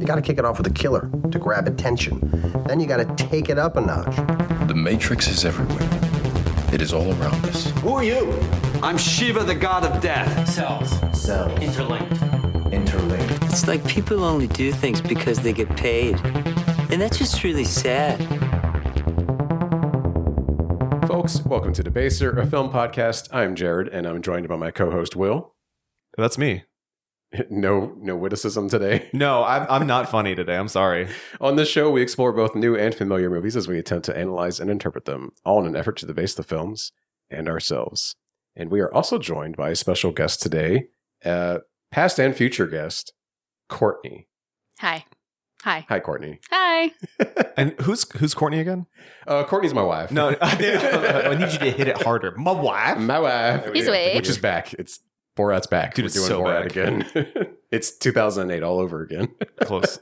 You got to kick it off with a killer to grab attention. Then you got to take it up a notch. The Matrix is everywhere. It is all around us. Who are you? I'm Shiva, the god of death. Cells. Interlinked. It's like people only do things because they get paid. And that's just really sad. Folks, welcome to Debaser, a film podcast. I'm Jared, and I'm joined by my co-host, Will. That's me. No witticism today. No, I'm not funny today. I'm sorry. On this show, we explore both new and familiar movies as we attempt to analyze and interpret them, all in an effort to debase the films and ourselves. And we are also joined by a special guest today, past and future guest, Kourtney. Hi, Kourtney. Hi. And who's Kourtney again? Courtney's my wife. No, I need you to hit it harder. My wife. He's away. Which is back. Borat's back. Dude, We're it's doing so Borat back. again. It's 2008 all over again. Close.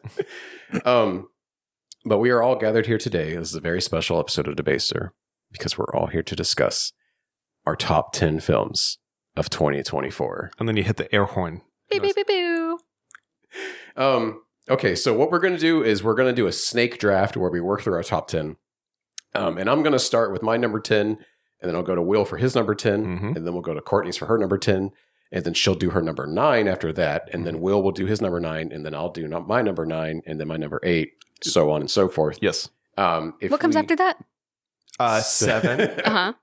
But we are all gathered here today. This is a very special episode of Debaser because we're all here to discuss our top 10 films of 2024. And then you hit the air horn. Boo, boo, boo, boo. Okay, so what we're going to do is we're going to do a snake draft where we work through our top 10. And I'm going to start with my number 10, and then I'll go to Will for his number 10, and then we'll go to Kourtney's for her number 10, and then she'll do her number 9 after that, and then Will do his number 9, and then I'll do my number 9, and then my number 8, so on and so forth. Yes. What comes after that? 7. Uh-huh.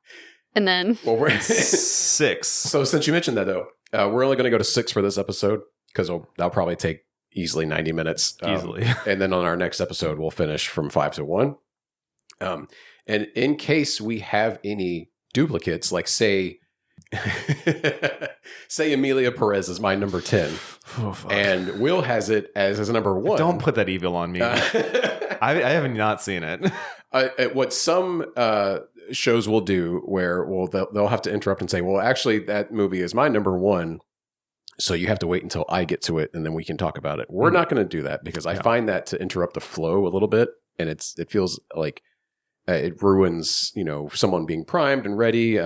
And then? Well, we're 6. So since you mentioned that, though, we're only going to go to 6 for this episode, because that'll probably take easily 90 minutes. Easily. And then on our next episode, we'll finish from 5 to 1. And in case we have any duplicates, like say Emilia Perez is my number 10, and Will has it as his number 1. Don't put that evil on me. I have not seen it. What some shows will do, where they'll have to interrupt and say, "Well, actually, that movie is my number 1." So you have to wait until I get to it, and then we can talk about it. We're not going to do that because I find that to interrupt the flow a little bit, and it feels like it ruins, someone being primed and ready.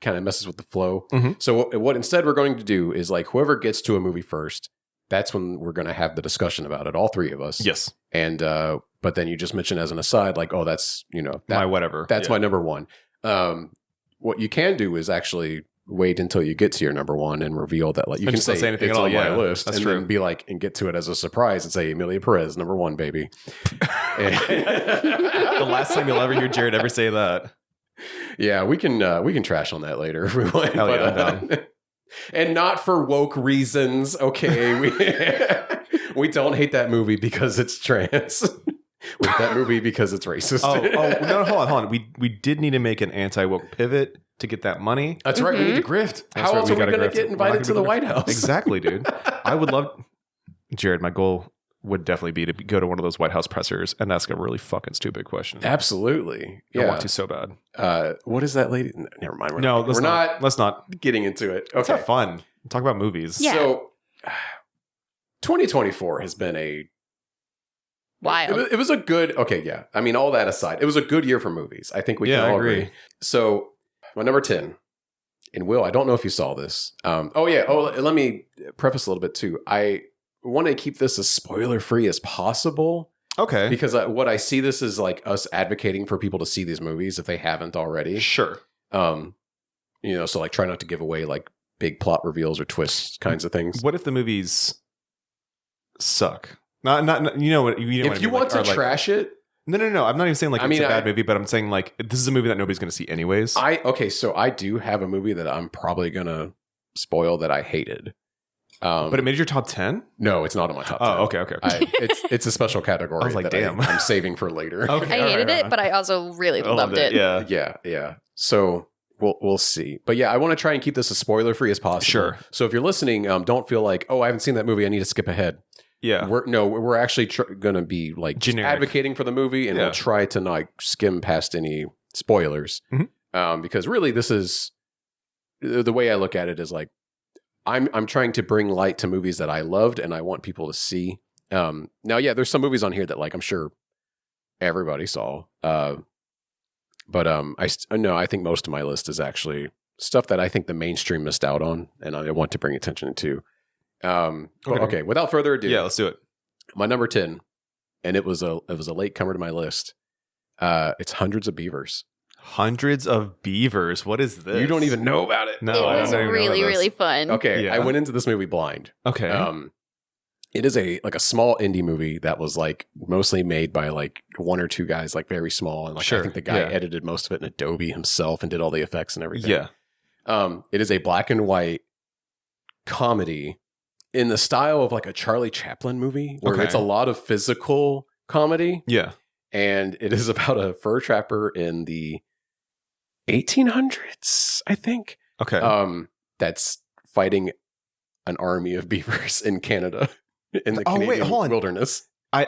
Kind of messes with the flow. So what instead we're going to do is like whoever gets to a movie first, that's when we're going to have the discussion about it, all three of us. Yes. And but then you just mention as an aside, like, oh, that's my whatever. That's my number 1. What you can do is actually wait until you get to your number 1 and reveal that, like, you can say anything it's at all, on my list. That's and true. then be like, and get to it as a surprise and say Emilia Perez, number 1, baby. The last time you'll ever hear Jared ever say that. Yeah, we can trash on that later if we want. Hell yeah, I'm down. And not for woke reasons, okay? We don't hate that movie because it's trans. We hate that movie because it's racist. No, hold on. We did need to make an anti-woke pivot to get that money. That's right. We need to grift. How else are we going to get invited to the White House? Exactly, dude. I would love... Jared, my goal would definitely be to go to one of those White House pressers and ask a really fucking stupid question. Absolutely. I want to so bad. What is that lady? Never mind. Let's not getting into it. Okay. Let's have fun. Talk about movies. Yeah. So 2024 has been Wild. It was a good... Okay, yeah. I mean, all that aside, it was a good year for movies. I think we can all agree. So my number 10, and Will, I don't know if you saw this. Let me preface a little bit too. I want to keep this as spoiler-free as possible. Okay. Because what I see this is like us advocating for people to see these movies if they haven't already. Sure. So like try not to give away like big plot reveals or twists kinds of things. What if the movies suck? Not you know what if you want to trash it. No. I'm not even saying like it's a bad movie, but I'm saying like this is a movie that nobody's going to see anyways. So I do have a movie that I'm probably going to spoil that I hated. But it made your top 10? No, it's not on my top 10. Oh, okay. It's a special category. I was like, damn. I'm saving for later. Okay, I hated it, but I also really loved it. Yeah. So we'll see. But yeah, I want to try and keep this as spoiler free as possible. Sure. So if you're listening, don't feel like, oh, I haven't seen that movie, I need to skip ahead. Yeah. We're actually going to be like advocating for the movie, and we'll try to not skim past any spoilers. Because really, this is the way I look at it is like I'm trying to bring light to movies that I loved and I want people to see. Now, there's some movies on here that like I'm sure everybody saw, but I think most of my list is actually stuff that I think the mainstream missed out on, and I want to bring attention to. Okay, without further ado, let's do it. My number 10, and it was a late comer to my list. It's Hundreds of Beavers. Hundreds of Beavers. What is this? You don't even know about it. No, It I was don't even know really, about this. really fun. Okay, Yeah. I went into this movie blind. Okay. It is a small indie movie that was like mostly made by like one or two guys, like very small, and like Sure, I think the guy yeah. edited most of it in Adobe himself and did all the effects and everything. Yeah. It is a black and white comedy in the style of like a Charlie Chaplin movie, where Okay. it's a lot of physical comedy, Yeah. and it is about a fur trapper in the 1800s, I think. Okay. That's fighting an army of beavers in Canada in the Canadian hold on. wilderness. I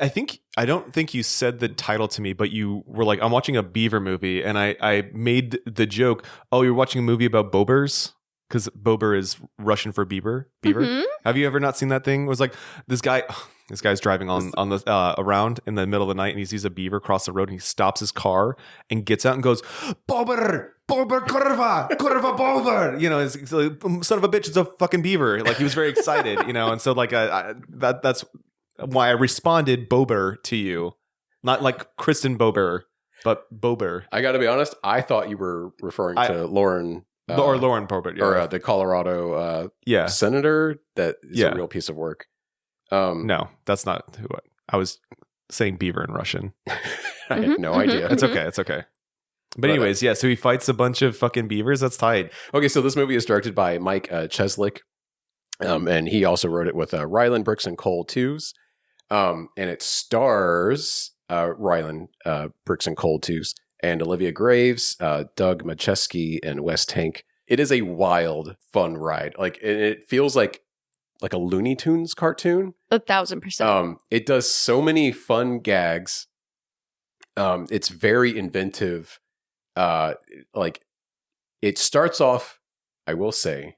don't think you said the title to me, but you were like, I'm watching a beaver movie, and I made the joke, oh, you're watching a movie about bobers? Because bober is Russian for beaver. Mhm. Have you ever not seen that thing? It was like this guy's driving on the around in the middle of the night, and he sees a beaver cross the road, and he stops his car and gets out and goes, bober, curva, bober. You know, it's like, son of a bitch, it's a fucking beaver. Like he was very excited, you know, and so like that's why I responded bober to you, not like Kristen Bober, but bober. I got to be honest, I thought you were referring to Lauren. Or Lauren Bober, yeah. Or the Colorado Yeah. senator. That is Yeah. a real piece of work. No, that's not who I was saying beaver in Russian. I had no idea. It's okay. It's okay. But anyways, yeah, so he fights a bunch of fucking beavers. That's tight. Okay, so this movie is directed by Mike Cheslick, and he also wrote it with Ryland Brooks and Cole Tews, and it stars Ryland Brooks and Cole Tews and Olivia Graves, Doug Macheski, and Wes Tank. It is a wild, fun ride. Like it feels like a Looney Tunes cartoon. 1,000%. It does so many fun gags. It's very inventive. Like it starts off, I will say,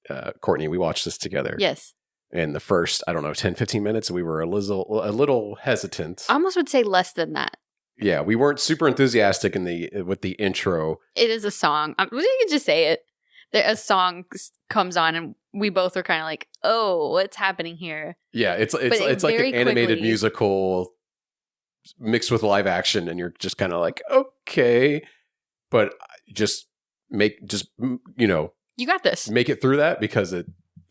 Kourtney, we watched this together. Yes. In the first, I don't know, 10, 15 minutes, we were a little hesitant. I almost would say less than that. Yeah, we weren't super enthusiastic with the intro. It is a song. You can just say it. A song comes on, and we both were kind of like, "Oh, what's happening here?" Yeah, it's like very an animated quickly- musical mixed with live action, and you're just kind of like, okay, but You got this. make it through that because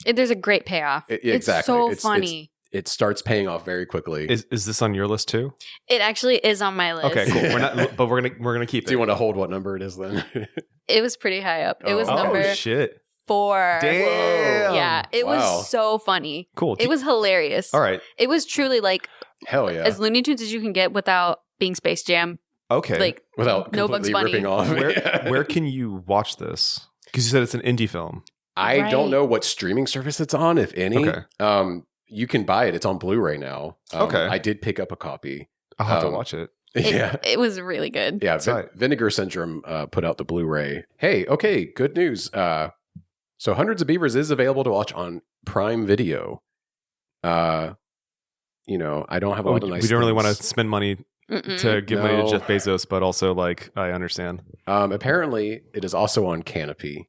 There's a great payoff. exactly. It's so funny. It starts paying off very quickly. Is this on your list too? It actually is on my list. Okay, cool. We're gonna keep it. Do you want to hold what number it is then? It was pretty high up. It was Oh. number shit. 4. Damn. Yeah, it Wow. was so funny. Cool. It was hilarious. All right. It was truly like Hell yeah! as Looney Tunes as you can get without being Space Jam. Okay. Like Without No Bugs completely Bunny. ripping off. where can you watch this? Because you said it's an indie film. I Right. don't know what streaming service it's on, if any. Okay. You can buy it. It's on Blu-ray now. Okay. I did pick up a copy. I'll have to Um, watch it. Yeah. It was really good. Yeah, Right. Vinegar Syndrome put out the Blu-ray. Hey, okay, good news. So Hundreds of Beavers is available to watch on Prime Video. I don't have a lot of nice we don't really want to things. spend money Mm-mm. to give money No. to Jeff Bezos, but also like I understand. Apparently, it is also on Canopy,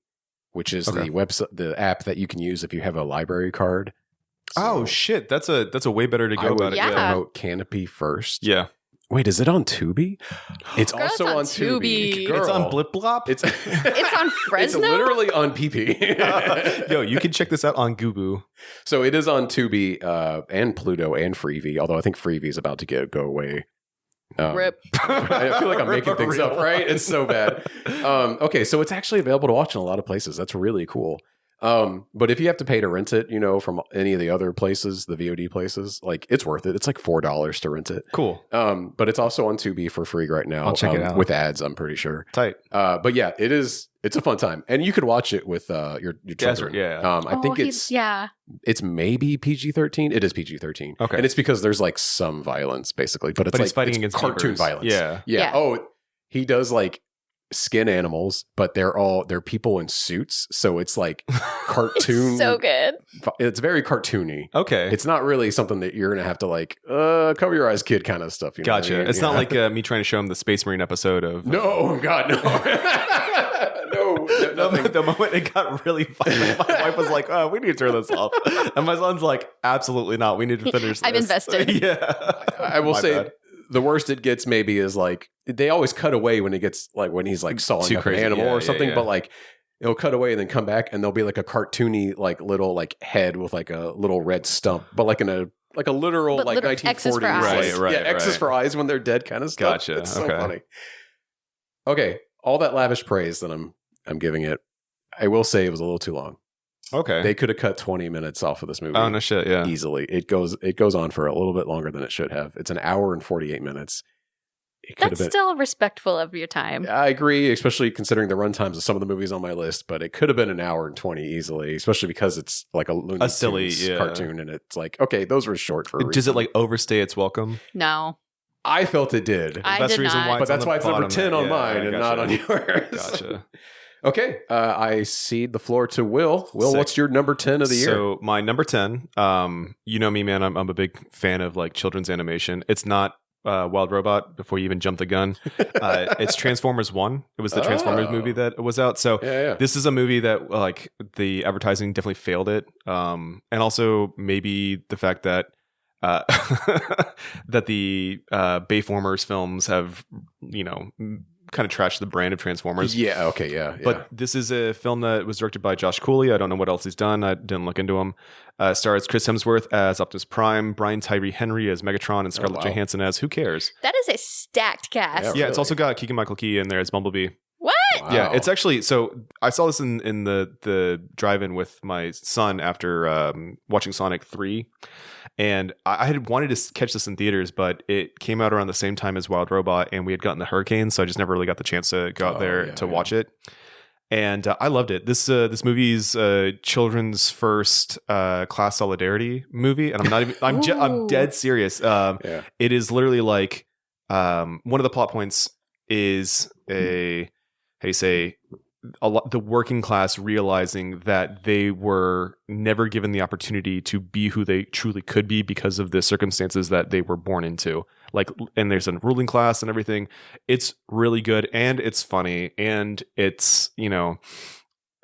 which is Okay. the app that you can use if you have a library card. Oh shit, that's a way better to I go would about it. Yeah. promote Canopy first. Yeah. Wait, is it on Tubi? It's Girl, also it's on on Tubi. Tubi. Girl. It's on Blip Blop. It's It's on Fresno? It's literally on PP. Yo, you can check this out on Gubu. So it is on Tubi and Pluto and Freevee, although I think Freevee is about to go away. Rip. I feel like I'm Rip making a things real up, right? It's so bad. Okay, so it's actually available to watch in a lot of places. That's really cool. But if you have to pay to rent it, from any of the other places, the VOD places, like it's worth it. It's like $4 to rent it. Cool. But it's also on Tubi for free right now. I'll check it out. With ads, I'm pretty sure. Tight. But yeah, it's a fun time, and you could watch it with your children. Yeah. I think it's maybe PG-13. It is PG-13. Okay. And it's because there's like some violence basically, but it's But like he's fighting it's against cartoon beavers. violence. Yeah. Yeah. Oh, he does like skin animals, but they're people in suits, so it's like cartoon. It's so good. It's very cartoony. Okay. It's not really something that you're gonna have to like cover your eyes, kid, kind of stuff. You know what I Gotcha. mean? It's Yeah. not like me trying to show him the Space Marine episode of. No, God, no. The moment it got really violent, my wife was like, "Oh, we need to turn this off," and my son's like, "Absolutely not. We need to finish this." I'm invested. Yeah, I will My say bad. the worst it gets maybe is like they always cut away when it gets like when he's like sawing Too up crazy. an animal Yeah, or something, yeah. but like it'll cut away and then come back and there'll be like a cartoony like little like head with like a little red stump, but like in a literal But like little 1940s X's for like, eyes. Right, yeah, X's right. for eyes when they're dead kind of stuff. Gotcha. It's so Okay. funny. Okay, all that lavish praise that I'm giving it, I will say it was a little too long. Okay. They could have cut 20 minutes off of this movie. Oh no shit. Yeah. Easily. It goes on for a little bit longer than it should have. It's an hour and 48 minutes. It could That's have been. still respectful of your time. I agree, especially considering the runtimes of some of the movies on my list, but it could have been an hour and 20 easily, especially because it's like a Looney A silly, Tunes yeah. cartoon and it's like, okay, those were short for a Does reason. it like overstay its welcome? No, I felt it did. I That's did the reason not. why but that's why it's number bottom 10 there. on Yeah, mine and gotcha. not on yours. Gotcha. Okay, I cede the floor to Will. Will, Sick. what's your number 10 of the year? So my number 10, you know me, man. I'm a big fan of like children's animation. It's not Wild Robot. Before you even jump the gun, it's Transformers 1. It was the Transformers Oh. movie that was out. So Yeah. this is a movie that like the advertising definitely failed it, and also maybe the fact that that the Bayformers films have kind of trashed the brand of Transformers. Yeah, okay, yeah. But this is a film that was directed by Josh Cooley. I don't know what else he's done. I didn't look into him. Stars Chris Hemsworth as Optimus Prime, Brian Tyree Henry as Megatron, and Scarlett wow. Johansson as Who Cares? that is a stacked cast. Yeah. Yeah, it's Really? also got Keegan-Michael Key in there as Bumblebee. What? Wow. Yeah, it's actually so. I saw this in the drive-in with my son after watching Sonic 3, and I had wanted to catch this in theaters, but it came out around the same time as Wild Robot, and we had gotten the hurricane, so I just never really got the chance to go out there to watch it. And I loved it. This movie's children's first class solidarity movie, and I'm not even. I'm Ooh. dead serious. Yeah. It is literally like one of the plot points is the working class realizing that they were never given the opportunity to be who they truly could be because of the circumstances that they were born into. Like, and there's a ruling class and everything. It's really good and it's funny and it's, it's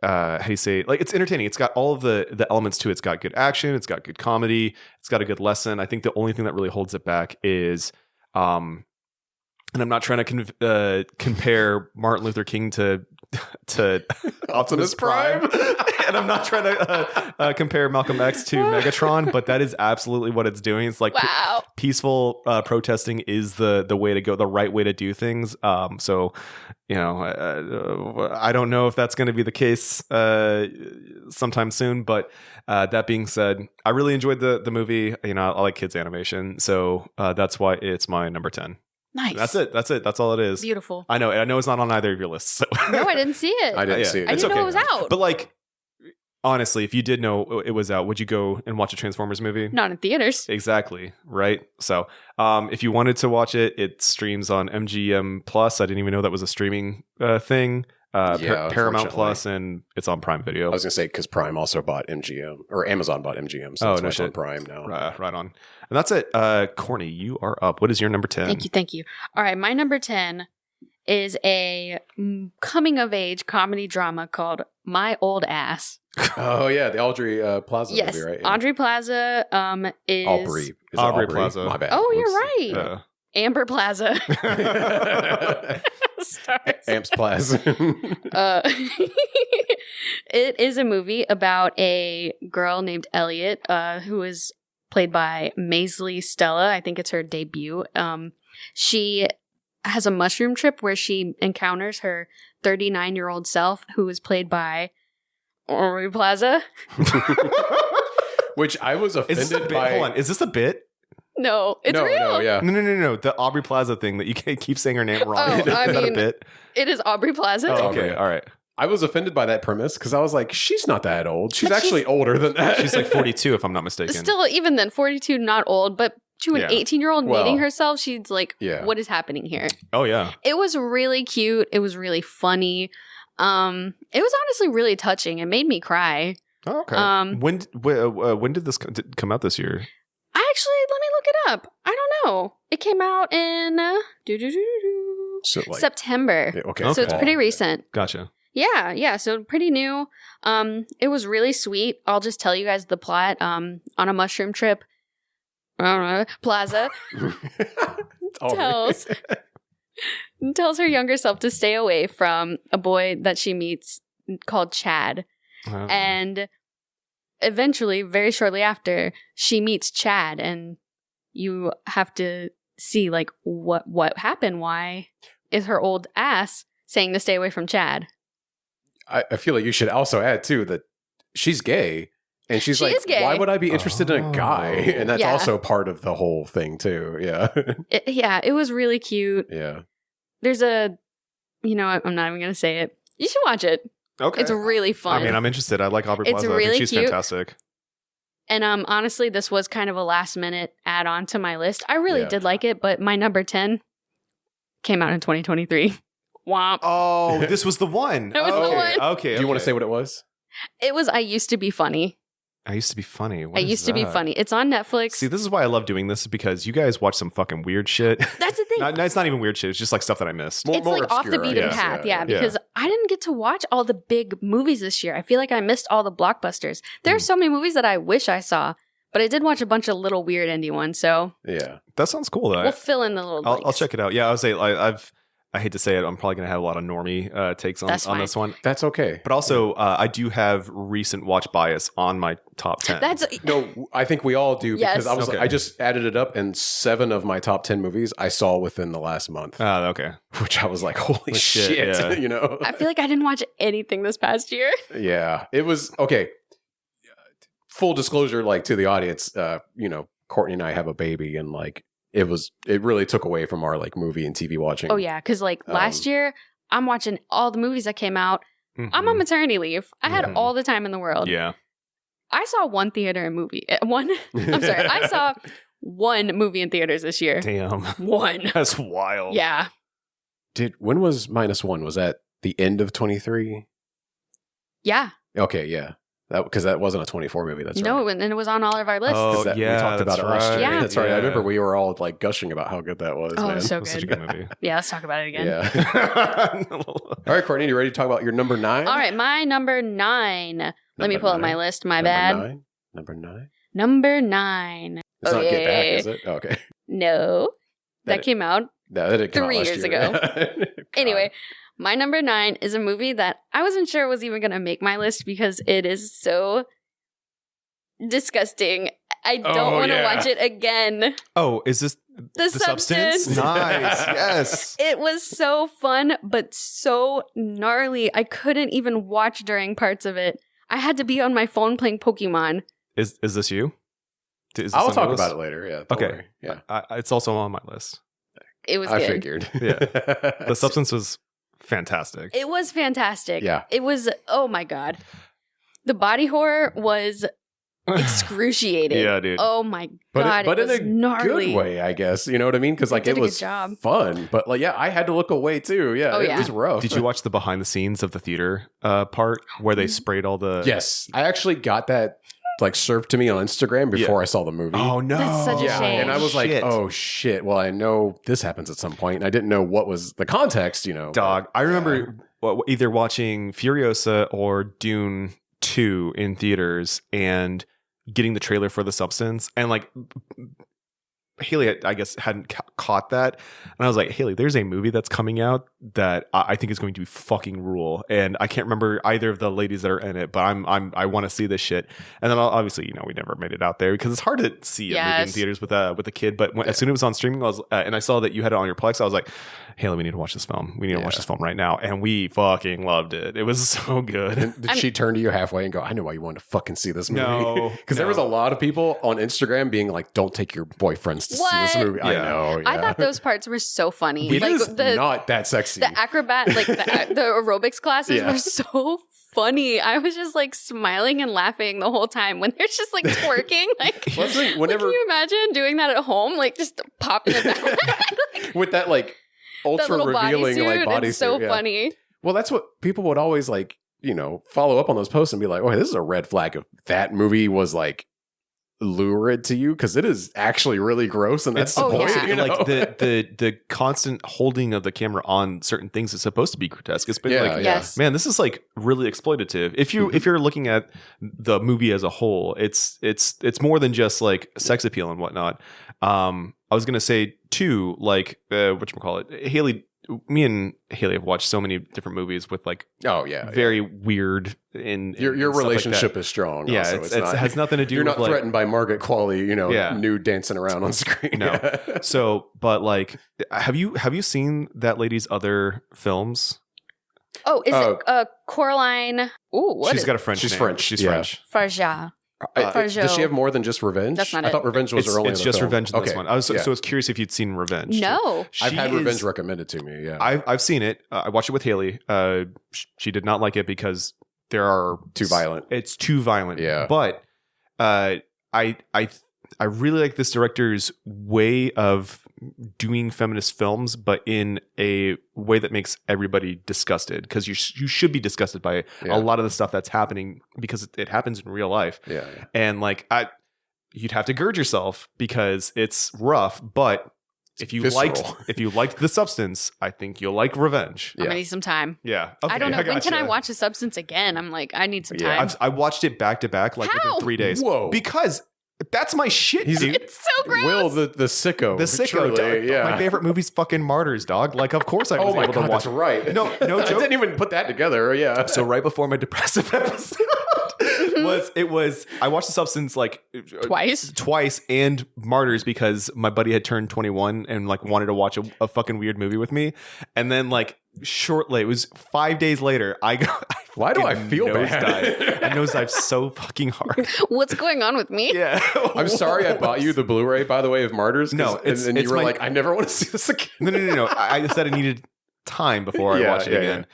entertaining. It's got all of the elements to it. It's got good action. It's got good comedy. It's got a good lesson. I think the only thing that really holds it back is, and I'm not trying to compare Martin Luther King to Optimus Prime, and I'm not trying to compare Malcolm X to Megatron, but that is absolutely what it's doing. It's like Wow. peaceful protesting is the way to go, the right way to do things. I don't know if that's going to be the case sometime soon, but that being said, I really enjoyed the movie. I like kids animation, so that's why it's my number 10. Nice. That's it. That's all it is. Beautiful. I know it's not on either of your lists. So. No, I didn't see it. I didn't see it. I It's didn't know okay. it was out. But like, honestly, if you did know it was out, would you go and watch a Transformers movie? Not in theaters. Exactly. Right. So, if you wanted to watch it, it streams on MGM Plus. I didn't even know that was a streaming thing. Paramount unfortunately. Plus, and it's on Prime Video. I was going to say because Prime also bought MGM, or Amazon bought MGM, so Oh, that's no why it's on shit. Prime now. Right on. And that's it. Kourtney, you are up. What is your number 10? Thank you. All right, my number 10 is a coming of age comedy drama called My Old Ass. Oh yeah, the Aubrey Plaza Yes, movie, right? Yeah. Aubrey Plaza is Aubrey. Is it Aubrey Plaza. My bad. Oh, Whoops. you're right. Amber Plaza. Stars. Amps Plaza. It is a movie about a girl named Elliot, who is played by Maisley Stella. I think it's her debut. She has a mushroom trip where she encounters her 39-year-old self, who is played by Aubrey Plaza. Which I was Is this a offended bit? by. Hold on. Is this a bit? No, it's no, real. no, yeah. No. The Aubrey Plaza thing that you can't keep saying her name wrong. Oh, Is that a I mean- bit? It is Aubrey Plaza. Oh, Aubrey. okay. All right. I was offended by that premise because I was like, she's not that old. She's But actually older than that. She's like 42, if I'm not mistaken. Still, even then, 42, not old, but to an Yeah. 18-year-old Well, meeting herself, she's like, yeah. what is happening here? Oh, yeah. It was really cute. It was really funny. It was honestly really touching. It made me cry. Oh, okay. Um, when did this come out this year? Let me look it up. I don't know. It came out in So, like, September. okay. So it's Okay. pretty recent. Gotcha. Yeah. So pretty new. It was really sweet. I'll just tell you guys the plot. On a mushroom trip, Plaza tells her younger self to stay away from a boy that she meets called Chad. Oh. And eventually, very shortly after, she meets Chad, and you have to see like what happened. Why is her old ass saying to stay away from Chad? I feel like you should also add too that she's gay, and she's She like, is gay. why would I be interested in a guy? And that's Yeah. also part of the whole thing too. Yeah, It was really cute. yeah. There's I'm not even gonna say it. You should watch it. Okay. It's really fun. I mean, I'm interested. I like Aubrey It's Plaza. I really think she's cute. fantastic. And honestly, this was kind of a last minute add on to my list. I really Yeah. did like it, but my number 10 came out in 2023. Womp. Oh, this was the one. That was the one. Okay. Do you want to say what it was? It was I Used to Be Funny. I used to be funny. What I is Used to Be that? Funny. It's on Netflix. See, this is why I love doing this, because you guys watch some fucking weird shit. That's the thing. No, it's not even weird shit. It's just like stuff that I missed. More- It's more like off the obscure, I beaten guess, path, yeah. yeah, because I didn't get to watch all the big movies this year. I feel like I missed all the blockbusters. There are so many movies that I wish I saw, but I did watch a bunch of little weird indie ones, so Yeah. That sounds cool, though. we'll fill in the little I'll blanks. check it out. Yeah, I would say I hate to say it, I'm probably gonna have a lot of normie takes on That's fine. this one. That's okay. But also, I do have recent watch bias on my top 10. That's No, I think we all do because Yes. Okay. I just added it up, and 7 of my top 10 movies I saw within the last month, okay. which I was like, holy shit, shit, yeah. you know? I feel like I didn't watch anything this past year. Yeah, it was okay. Full disclosure, like to the audience, Kourtney and I have a baby, and like it really took away from our like movie and TV watching. Oh yeah, because like last year, I'm watching all the movies that came out. Mhm. I'm on maternity leave. I had all the time in the world. Yeah. I saw one theater movie. I saw one movie in theaters this year. Damn. One. That's wild. Yeah. When was -1? Was that the end of 23? Yeah. Okay, yeah. Because that wasn't a 24 movie. That's No, right. and it was on all of our lists. Oh, 'Cause that- yeah, we talked about that's it last year. right. Yeah. That's right. I Yeah. remember we were all like gushing about how good that was. Oh, man. so It was such a good. good movie. Yeah, let's talk about it again. Yeah. All right, Kourtney, you ready to talk about your number 9? All right, my number 9. Let me Number pull up my 9. list. My Number bad. 9? Number 9? Number 9. It's not Get Back, Okay. is it? Oh, okay. No. That That- came out. No, that didn't come out 3 last years year. ago. God. Anyway, my number 9 is a movie that I wasn't sure was even going to make my list because it is so disgusting. I don't Oh, want to yeah. watch it again. Oh, is this The substance? Substance. Nice. Yes. It was so fun, but so gnarly. I couldn't even watch during parts of it. I had to be on my phone playing Pokemon. Is this you? Is this I'll on your talk list? about it later. Yeah. don't Okay. worry. Yeah. It's also on my list. It was I good. figured. Yeah. The substance was fantastic. It was fantastic. Yeah. It was, oh my God. The body horror was excruciating. Yeah, dude. Oh my But, God. but it in was a gnarly. good way, I guess. You know what I mean? Because like They did it a good was job. fun, but like I had to look away too. Yeah, Oh, it yeah. was rough. Did you watch the behind the scenes of the theater part where they sprayed all the? Yes, I actually got that like served to me on Instagram before I saw the movie. Oh no! That's such a yeah, shame. and I was like, Shit. oh shit. Well, I know this happens at some point, and I didn't know what was the context. You know, Dog. but, I remember either watching Furiosa or Dune 2 in theaters and getting the trailer for The Substance, and like Haley, I guess, hadn't caught that, and I was like, Haley, there's a movie that's coming out that I think is going to be fucking rule, and I can't remember either of the ladies that are in it, but I want to see this shit. And then obviously, we never made it out there because it's hard to see a movie in Yes. theaters with a kid. But as soon as it was on streaming, I was and I saw that you had it on your Plex, I was like, Haley, we need to watch this film. We need to watch this film right now, and we fucking loved it. It was so good. Did she turn to you halfway and go, I know why you wanted to fucking see this movie? No, Because there was a lot of people on Instagram being like, don't take your boyfriends to see this What? movie. I Yeah. know. I yeah. thought those parts were so funny. It like is the not that sexy. the acrobat, like the aerobics classes Yeah. were so funny. I was just like smiling and laughing the whole time when they're just like twerking. Like, Well, that's like like, whenever can you imagine doing that at home? Like just popping it back. with that like That ultra little revealing like bodysuit. bodysuit. It's so yeah. funny. Well, that's what people would always like, follow up on those posts and be like, oh, this is a red flag. If that movie was like lurid to you because it is actually really gross, and that's the Oh, point. yeah. You know? Like the constant holding of the camera on certain things is supposed to be grotesque. It's been Yeah, like, yeah. Yes. man, this is like really exploitative. If you're looking at the movie as a whole, it's more than just like sex appeal and whatnot. I was gonna say too, like whatchamacallit, me and Haley have watched so many different movies with like Oh yeah, very weird and your stuff like relationship that. is strong. Yeah, also. it has nothing to do You're with not like, threatened by Margaret Qualley, Yeah. nude dancing around on screen. No. So, but like, have you seen that lady's other films? Oh, is it Coraline? Ooh, what She's is got a French She's name. French, She's yeah. French. Farja? Does she have more than just Revenge? That's not I it. thought Revenge was her only. It's other just film. Revenge in this Okay. one. So Yeah. I was curious if you'd seen Revenge. No. I've had She Revenge is- recommended to me. Yeah, I've seen it. I watched it with Haley. She did not like it because there are too violent. It's too violent. Yeah. But I really like this director's way of doing feminist films, but in a way that makes everybody disgusted, because you should be disgusted by Yeah. a lot of the stuff that's happening because it happens in real life. Yeah. And like you'd have to gird yourself because it's rough, but if you visceral. liked The Substance, I think you'll like Revenge. I'm gonna need some time. Yeah. I don't know. When can I gotcha. watch The Substance again? I'm like, I need some Yeah. time. I watched it back to back, like How? within 3 days. Whoa. Because that's my shit, He's- dude. It's so gross. Will the sicko? The sicko, truly, dog. yeah. My favorite movie's fucking Martyrs, dog. Like, of course I was Oh my able god, to watch that's right. No I joke. didn't even put that together. Yeah. So right before my depressive episode was I watched The Substance like Twice? and Martyrs because my buddy had turned 21 and like wanted to watch a fucking weird movie with me, and then like shortly, it was 5 days later, Why do I fucking feel bad? I nosedive so fucking hard. What's going on with me? Yeah. I'm sorry I bought you the Blu-ray, by the way, of Martyrs. No, and you it's were my- like, I never want to see this again. No. I said I needed time before I Yeah, watched it yeah, again.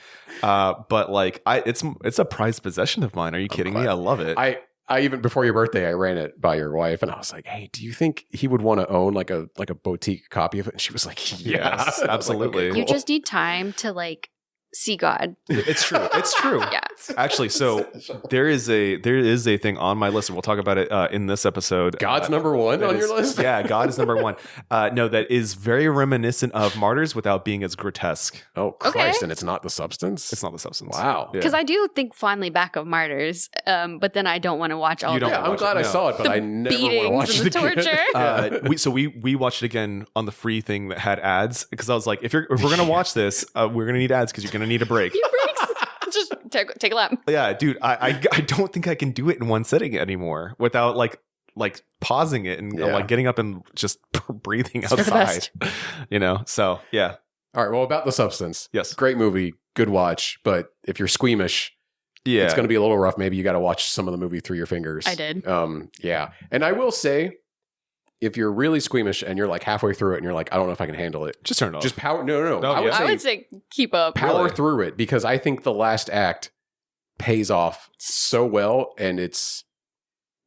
But like, it's a prized possession of mine. Are you kidding me? I love it. I even before your birthday, I ran it by your wife, and I was like, "Hey, do you think he would want to own like a boutique copy of it?" And she was like, "Yeah, Yes, I was like, absolutely. "Okay, You cool." just need time to like see God. It's true. It's true. Yeah. Actually, so there is a thing on my list, and we'll talk about it in this episode. God's number one that on is- your list. Yeah, God is number one. No, that is very reminiscent of Martyrs without being as grotesque. Oh Christ! And it's not The Substance. It's not The Substance. Wow. Yeah. Because I do think fondly back of Martyrs, but then I don't want to watch all You the don't Yeah, I'm watch glad it, I no. saw it, but I never want to beatings watch and it the again. torture. we watched it again on the free thing that had ads because I was like, if we're gonna watch this, we're gonna need ads because you're gonna need a break. You breaks. Just take a lap. Yeah, dude, I don't think I can do it in one sitting anymore without like pausing it and Yeah. like getting up and just breathing for the outside. best. You know, so yeah, All right. Well, about The Substance. yes, Great movie, good watch. But if you're squeamish, yeah, it's going to be a little rough. Maybe you got to watch some of the movie through your fingers. I did. Yeah. And I will say, if you're really squeamish and you're like halfway through it and you're like, I don't know if I can handle it, just turn it off. just power. No. Oh, yeah. I would say keep up. power Really? through it, because I think the last act pays off so well, and it's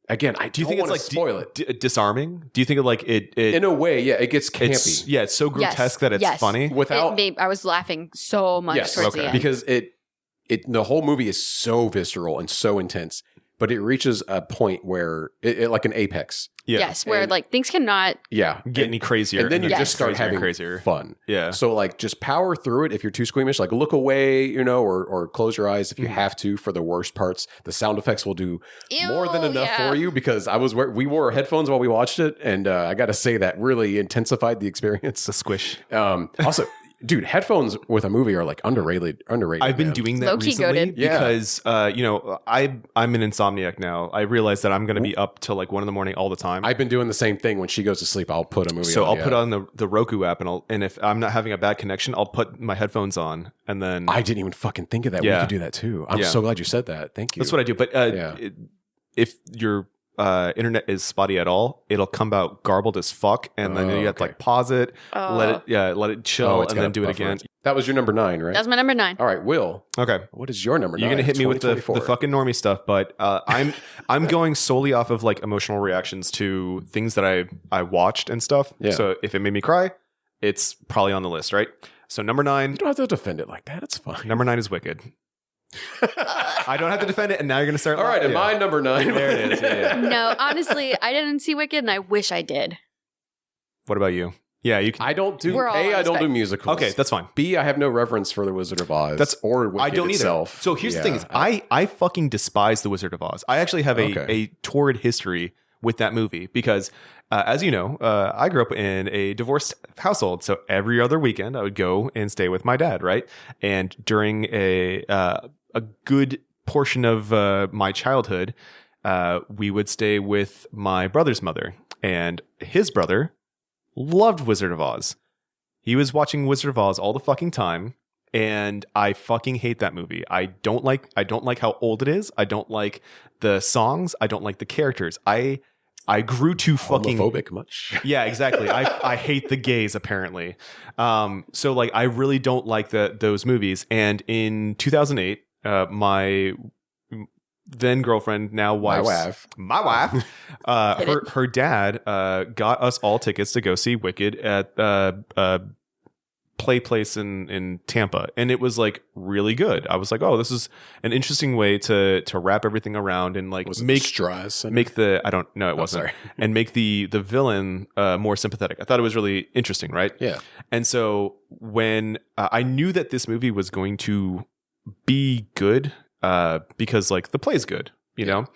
again. I do you think it's want like to spoil it disarming? Do you think like it in a way? Yeah, it gets campy it's so grotesque that it's Yes. funny. without I was laughing so much yes, towards the end. because it the whole movie is so visceral and so intense, but it reaches a point where it like an apex. Yeah. Yes, where And- like things cannot. Yeah, Get any crazier, and then you Yes. just start crazier and having crazier. fun. Yeah. So like just power through it. If you're too squeamish, like look away, or close your eyes if you have to for the worst parts. The sound effects will do more than Ew, enough yeah. for you, because we wore headphones while we watched it, and I got to say that really intensified the experience. The squish. Also, dude, headphones with a movie are like underrated. I've been man. doing that Low-key recently goated. Yeah. because I'm an insomniac now. I realize that I'm going to be up till like 1 a.m. all the time. I've been doing the same thing. When she goes to sleep, I'll put a movie. So on, I'll put on the Roku app, and if I'm not having a bad connection, I'll put my headphones on, and then I didn't even fucking think of that. Yeah. We could do that too. I'm Yeah. so glad you said that. Thank you. that's what I do. But Yeah. if your internet is spotty at all, it'll come out garbled as fuck, and then Oh, you have to okay. like pause it, let it chill, it's and got then a do it buffer. again. That was your number 9, right? That's my number 9. All right, Will. Okay. What is your number 9? You're gonna hit me with the 2024. fucking normie stuff, but I'm going solely off of like emotional reactions to things that I watched and stuff. Yeah. So if it made me cry, it's probably on the list, right? So number 9 You don't have to defend it like that. It's fine. is Wicked. I don't have to defend it, and now you're going to start. All right, and my number 9. There it is. Yeah. No, honestly, I didn't see Wicked, and I wish I did. What about you? Yeah, you can. I don't do We're all A. on I don't do spec. musicals. Okay, that's fine. B. I have no reverence for the Wizard of Oz. That's or Wicked I don't itself. either. So here's the thing: is I fucking despise the Wizard of Oz. I actually have a torrid history with that movie because, as you know, I grew up in a divorced household. So every other weekend, I would go and stay with my dad, right? And during a good portion of my childhood, we would stay with my brother's mother, and his brother loved Wizard of Oz. He was watching Wizard of Oz all the fucking time, and I fucking hate that movie. I don't like how old it is. I don't like the songs. I don't like the characters. I grew too fucking homophobic much. Yeah, exactly. I hate the gays apparently. So like I really don't like those movies. And in 2008, my then girlfriend, now wife, my wife, her dad got us all tickets to go see Wicked at Play Place in Tampa, and it was like really good. I was like, oh, this is an interesting way to wrap everything around and like make the I don't know it wasn't sorry. and make the villain more sympathetic. I thought it was really interesting, right? Yeah. And so when I knew that this movie was going to be good. Because like the play's good, you know,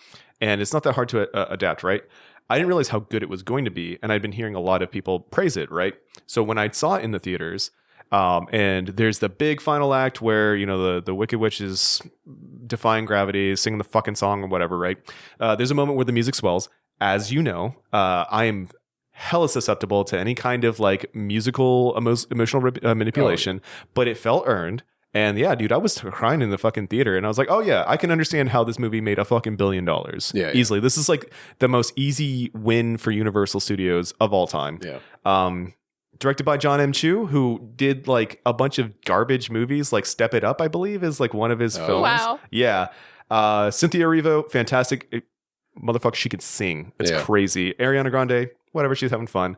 and it's not that hard to adapt, right? I didn't realize how good it was going to be, and I'd been hearing a lot of people praise it, right? So when I saw it in the theaters, and there's the big final act where you know the Wicked Witch is defying gravity, singing the fucking song or whatever, right? There's a moment where the music swells. As you know, I am hella susceptible to any kind of like musical emotional manipulation, but it felt earned. And yeah, dude, I was crying in the fucking theater, and I was like, "Oh yeah, I can understand how this movie made a fucking $1 billion easily. This is like the most easy win for Universal Studios of all time." Yeah. Directed by John M. Chu, who did like a bunch of garbage movies, like Step It Up, I believe, is like one of his films. Wow. Yeah. Cynthia Erivo, fantastic motherfucker. She could sing. It's crazy. Ariana Grande, whatever. She's having fun.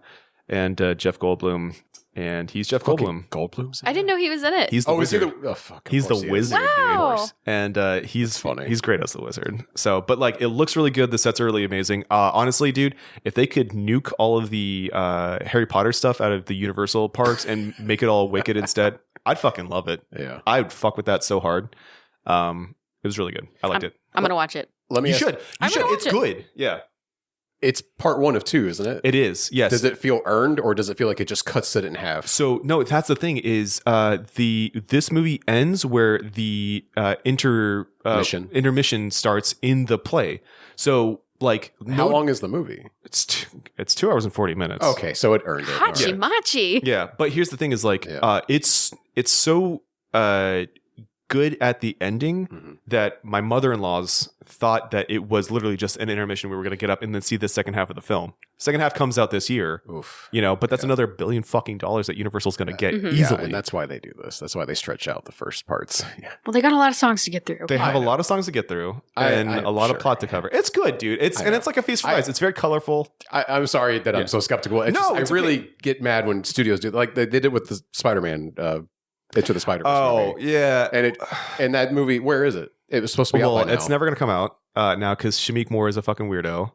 And Jeff Goldblum. And he's Jeff Goldblum. Goldblum's in I didn't know he was in it. He's the wizard. He's the wizard, Wow. dude. And he's funny. He's great as the wizard. So, but like, it looks really good. The sets are really amazing. Honestly, dude, if they could nuke all of the Harry Potter stuff out of the Universal parks and make it all Wicked instead, I'd fucking love it. Yeah. I would fuck with that so hard. It was really good. I liked it. I'm gonna watch it. Let me You ask- should. I'm gonna watch It's it. good. Yeah. It's part 1 of 2, isn't it? It is. Yes. Does it feel earned, or does it feel like it just cuts it in half? So no, that's the thing is this movie ends where the intermission starts in the play. So like How long is the movie? It's 2 hours and 40 minutes. Okay, so it earned it. All Hachi right. Machi. Yeah, but here's the thing is like Yeah. it's so good at the ending that my mother-in-law's thought that it was literally just an intermission. We were going to get up and then see the second half of the film. Second half comes out this year. Oof. You know, but that's another $1 billion fucking that Universal's going to get Yeah, easily. and that's why they do this. That's why they stretch out the first parts. Yeah. Well, they got a lot of songs to get through. They have a lot of songs to get through I- and I'm a lot sure. of plot to cover. It's good, dude. It's like a feast for eyes. It's very colorful. I'm sorry that I'm so skeptical. It's No, just, I it's really okay. get mad when studios do like they did with the Spider-Man Into the Spider-Verse Oh, movie. yeah. And that movie, where is it? It was supposed to be out by now. It's never going to come out now because Shamik Moore is a fucking weirdo.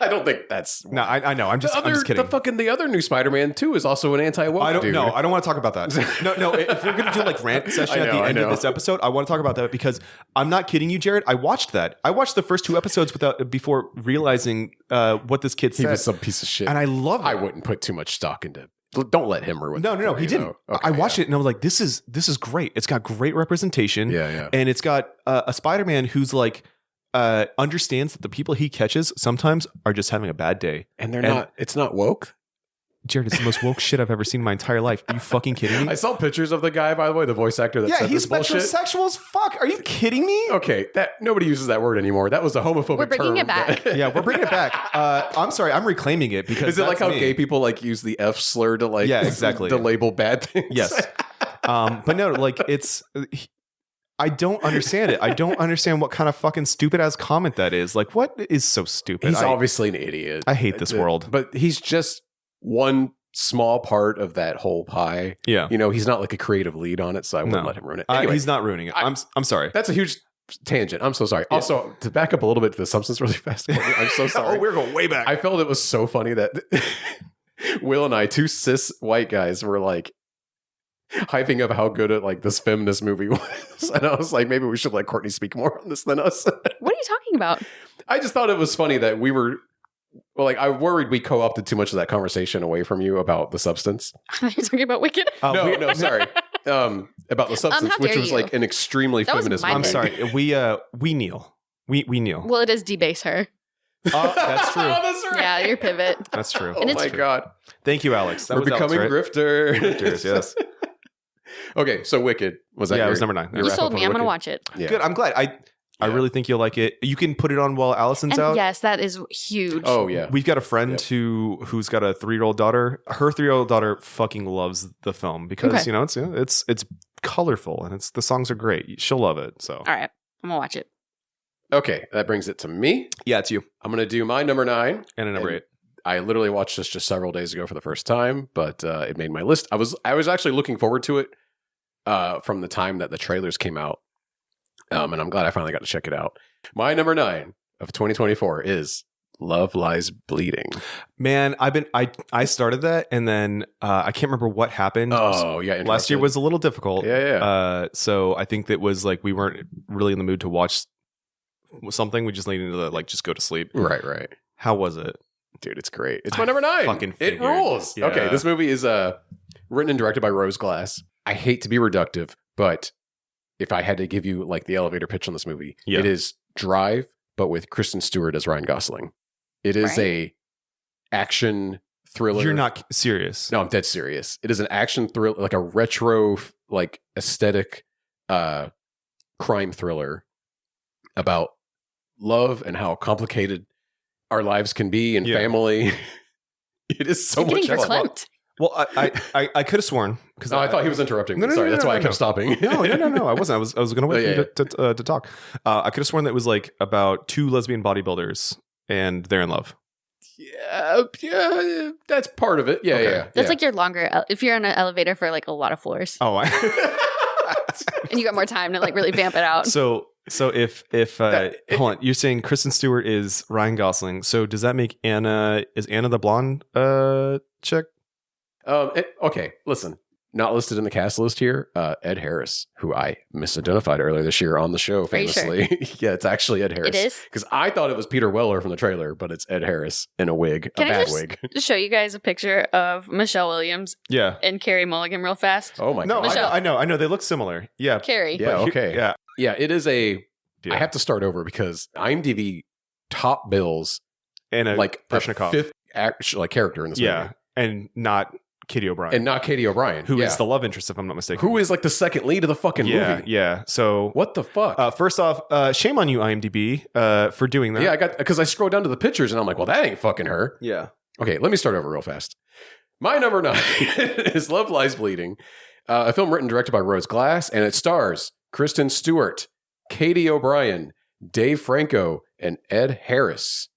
I don't think that's No, I know. I'm just kidding. The other new Spider-Man 2 is also an anti-woke I don't dude. know. I don't want to talk about that. No. If we're going to do like rant session at the end of this episode, I want to talk about that because I'm not kidding you, Jared. I watched that. I watched the first 2 episodes before realizing what this kid said. He was some piece of shit. And I love it. I wouldn't put too much stock into. Don't let him ruin. No. it for He you, didn't. though. Okay, I watched it and I was like, this is great. It's got great representation. Yeah. And it's got a Spider-Man who's like understands that the people he catches sometimes are just having a bad day. And they're not. It's not woke. Jared, it's the most woke shit I've ever seen in my entire life. Are you fucking kidding me? I saw pictures of the guy, by the way, the voice actor that said he's this bullshit. metrosexual as fuck. Are you kidding me? Okay, that nobody uses that word anymore. That was a homophobic We're bringing term. it back. Yeah, we're bringing it back. I'm sorry, I'm reclaiming it because Is it like that's how me. gay people like use the F slur to like Yeah, exactly. to label bad things? Yes. But no, like I don't understand it. I don't understand what kind of fucking stupid ass comment that is. Like, what is so stupid? He's obviously an idiot. I hate this world. But he's just one small part of that whole pie. Yeah. You know, he's not like a creative lead on it, so I wouldn't let him ruin it. Anyway, he's not ruining it. I'm sorry. that's a huge tangent. I'm so sorry. Also, to back up a little bit to the substance really fast. I'm so sorry. we're going way back. I felt it was so funny that Will and I, two cis white guys, were like hyping up how good like this feminist movie was. And I was like, maybe we should let Kourtney speak more on this than us. What are you talking about? I just thought it was funny that we were I worried we co-opted too much of that conversation away from you about the substance. You're talking about Wicked? No, sorry. About the substance, how which dare was you. like an extremely That was feminist my movie. I'm sorry. We kneel. We kneel. Well, it is Debaser. That's true. Oh, that's right. Yeah, your pivot. That's true. Oh And it's my true. God. Thank you, Alex. That We're was Alex, becoming right? grifters. Yes. Okay, so Wicked. Was that Yeah, it your- was number 9. your You wrap sold up me. on I'm going to Wicked? watch it. Yeah. Good. I'm glad. I really think you'll like it. You can put it on while Allison's And out. yes, that is huge. Oh, yeah. We've got a friend who's got a 3-year-old daughter. Her 3-year-old daughter fucking loves the film because Okay. it's colorful and the songs are great. She'll love it. So All right. I'm going to watch it. Okay, that brings it to me. yeah, it's you I'm going to do my number 9. and a number And 8. I literally watched this just several days ago for the first time, but it made my list. I was actually looking forward to it from the time that the trailers came out, and I'm glad I finally got to check it out. My number 9 of 2024 is Love Lies Bleeding. Man, I started that and then I can't remember what happened. Oh yeah, Last year interrupted. was a little difficult. Yeah. So I think that was like we weren't really in the mood to watch something. We just needed to just go to sleep. right. How was it? Dude, it's great. It's my number 9. fucking it figured. rules. Yeah. Okay, this movie is written and directed by Rose Glass. I hate to be reductive, but if I had to give you like the elevator pitch on this movie, Yeah. it is Drive, but with Kristen Stewart as Ryan Gosling. It is Right. a action thriller. You're not serious. No, I'm dead serious. It is an action thriller, like a retro, like aesthetic crime thriller about love and how complicated our lives can be and Yeah. family. It is so You're much getting fun. verklempt. Well, I could have sworn because Oh, I thought he was interrupting me. No, no, Sorry, no, that's no, why no, I kept no. stopping. No, I wasn't. I was going to wait Yeah, for you to talk. I could have sworn that it was like about 2 lesbian bodybuilders and they're in love. yeah, that's part of it. Yeah, Okay. yeah. That's like your longer, if you're in an elevator for like a lot of floors Oh, and you got more time to like really vamp it out. so if hold on, you're saying Kristen Stewart is Ryan Gosling. So does that make Anna the blonde chick? Okay, listen. Not listed in the cast list here. Ed Harris, who I misidentified earlier this year on the show, Are you sure? famously. Yeah, it's actually Ed Harris. It is? Because I thought it was Peter Weller from the trailer, but it's Ed Harris in a wig, Can a I bad just wig. show you guys a picture of Michelle Williams Yeah. and Carrie Mulligan real fast? Oh my No, god. Michelle. I know. They look similar. Yeah. Carrie. Yeah, But okay. Yeah. Yeah, it is a. Yeah. I have to start over because IMDb top bills And a like a Parshnikov. fifth character in this Yeah. movie. And not Kitty O'Brien. And not Katie O'Brien, who is yeah. the love interest, if I'm not mistaken. Who is like the second lead of the fucking movie. Yeah. So What the fuck? first off, shame on you, IMDb, for doing that. Yeah, I got because I scrolled down to the pictures and I'm like, well, that ain't fucking her. Yeah. Okay, let me start over real fast. My number 9 is Love Lies Bleeding, a film written and directed by Rose Glass, and it stars Kristen Stewart, Katie O'Brien, Dave Franco, and Ed Harris.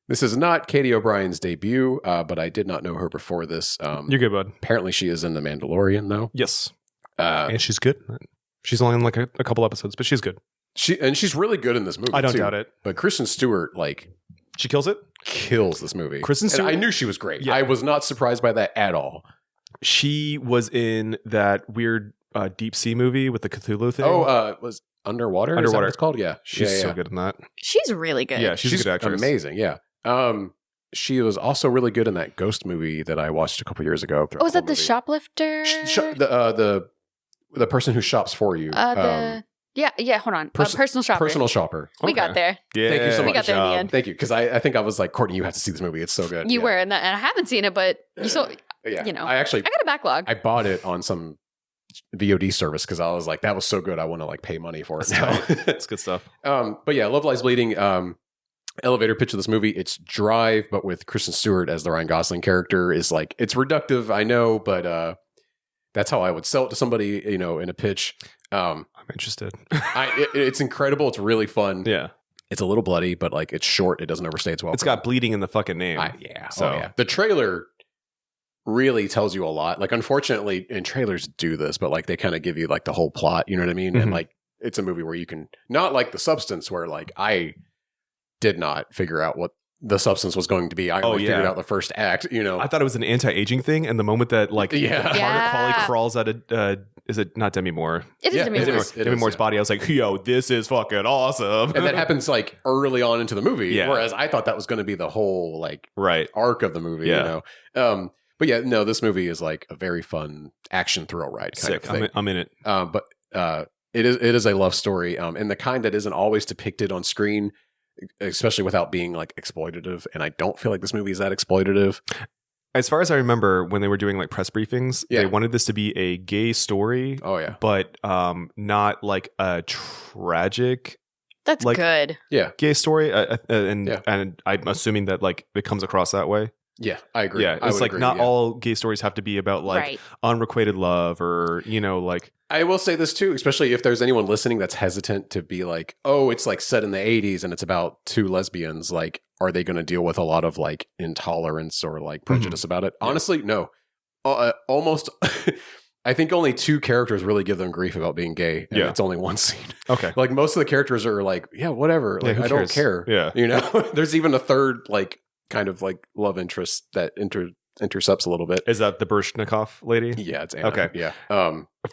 This is not Katie O'Brien's debut, but I did not know her before this. You're good, bud. Apparently, she is in The Mandalorian, though. Yes. Uh, And she's good. She's only in like a couple episodes, but she's good. she's really good in this movie. I don't too. doubt it. But Kristen Stewart, She kills it. kills this movie. Kristen And Stewart- I knew she was great. Yeah. I was not surprised by that at all. She was in that weird deep sea movie with the Cthulhu thing. Was Underwater? Is that Underwater. what it's called? Yeah. she's Yeah, so yeah. good in that. She's really good. Yeah, she's a good actress. Amazing, yeah. She was also really good in that Ghost movie that I watched a couple years ago. Oh, was that the shoplifter? The person who shops for you. Yeah, hold on. Personal shopper. Personal shopper. We Okay. got there. Yeah, Thank you so We much. got there in the end. Thank you, because I think I was like, Kourtney, you have to see this movie. It's so good. You Yeah. were, and I haven't seen it, but you saw. Yeah. you know. I actually I got a backlog. I bought it on some VOD service because I was like, that was so good. I want to like pay money for it now. That's good stuff. But yeah, Love Lies Bleeding. Elevator pitch of this movie. It's Drive, but with Kristen Stewart as the Ryan Gosling character is like, it's reductive, I know, but that's how I would sell it to somebody, in a pitch. I'm interested. It's incredible. It's really fun. Yeah. It's a little bloody, but like it's short. It doesn't overstay its welcome. It's got bleeding in the fucking name. Yeah. So- So the trailer really tells you a lot. Like, unfortunately, and trailers do this, but like they kind of give you like the whole plot. You know what I mean? And Mhm. like it's a movie where you can not like The Substance, where like I did not figure out what the substance was going to be. I only figured out the first act. You know, I thought it was an anti-aging thing, and the moment that like Margaret Qualley crawls out of is it not Demi Moore? It is Demi Moore. Demi Moore's body. I was like, yo, this is fucking awesome. And that happens like early on into the movie. Whereas I thought that was going to be the whole like arc of the movie. You know. But yeah, no, this movie is like a very fun action thrill ride kind of thing. I'm in it. But it is a love story, and the kind that isn't always depicted on screen, especially without being like exploitative. And I don't feel like this movie is that exploitative. As far as I remember, when they were doing like press briefings, they wanted this to be a gay story. Oh yeah, but not like a tragic. That's like, good. Yeah, gay story, and I'm assuming that like it comes across that way. Yeah, I agree. Yeah, it's like not all gay stories have to be about like unrequited love or, you know, like. I will say this too, especially if there's anyone listening that's hesitant to be like, oh, it's like set in the 80s and it's about two lesbians. Like, are they going to deal with a lot of like intolerance or like prejudice about it? Honestly, no. Almost. I think only two characters really give them grief about being gay. And it's only one scene. Okay. Like most of the characters are like, yeah, whatever. Like, I don't care. Yeah. You know, there's even a third like kind of like love interest that intercepts a little bit. Is that the Bershnikov lady? Yeah, it's Anna. Okay. Yeah.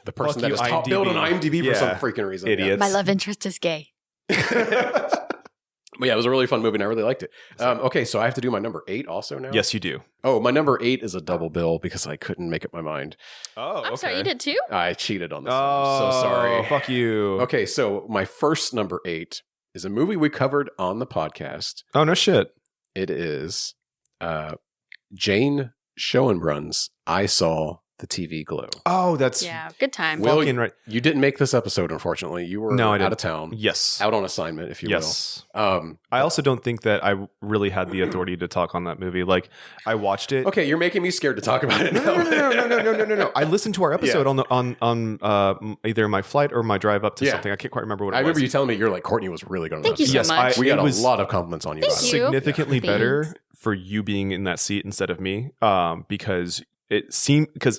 The person that is top billed on IMDb for some freaking reason. Idiots. My love interest is gay. But yeah, it was a really fun movie and I really liked it. Okay, so I have to do my number 8 also now? Yes, you do. Oh, my number 8 is a double bill because I couldn't make up my mind. Oh, I'm sorry, you did too? I cheated on this. Oh, I'm so sorry. Fuck you. Okay, so my first number 8 is a movie we covered on the podcast. Oh, no shit. It is Jane Schoenbrun's I Saw the TV Glow. Oh, that's good time. Will, fucking right. You didn't make this episode, unfortunately. You were out of town. Yes. Out on assignment, if you will. I also don't think that I really had the authority to talk on that movie. Like, I watched it. Okay, you're making me scared to talk about it. No. I listened to our episode on either my flight or my drive up to something. I can't quite remember what it was. I remember you telling me you're like, Kourtney was really good on that. Thank you so much. We got a lot of compliments on you. Thank you. Significantly better for you being in that seat instead of me, because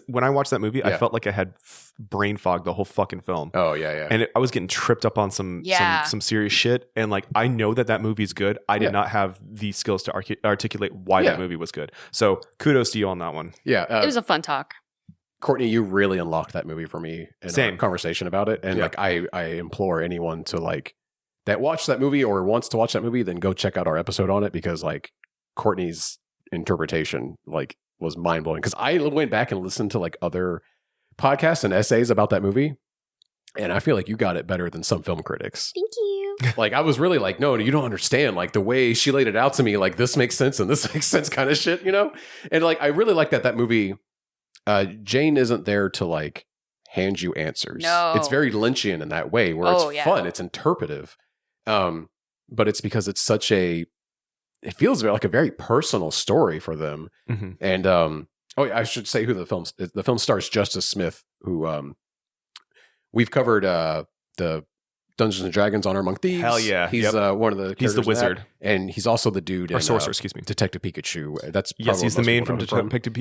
when I watched that movie, I felt like I had brain fog the whole fucking film. Oh yeah. And I was getting tripped up on some serious shit. And like, I know that movie's good. I did not have the skills to articulate why that movie was good. So kudos to you on that one. Yeah. It was a fun talk. Kourtney, you really unlocked that movie for me in our conversation about it. And like, I implore anyone to like that watched that movie or wants to watch that movie, then go check out our episode on it, because like Kourtney's interpretation like was mind blowing. Because I went back and listened to like other podcasts and essays about that movie, and I feel like you got it better than some film critics. Thank you. Like, I was really like, no, you don't understand. Like, the way she laid it out to me, like, this makes sense and this makes sense kind of shit, you know? And like, I really like that movie, Jane isn't there to like hand you answers. No. It's very Lynchian in that way, where it's fun, it's interpretive. But it's because it's such it feels like a very personal story for them. Mm-hmm. And I should say who the film stars Justice Smith, who we've covered the Dungeons and Dragons Honor Among Thieves. Hell yeah. He's one of the He's the wizard. And he's also the dude or sorcerer, excuse me. Detective Pikachu. That's he's the main from Detective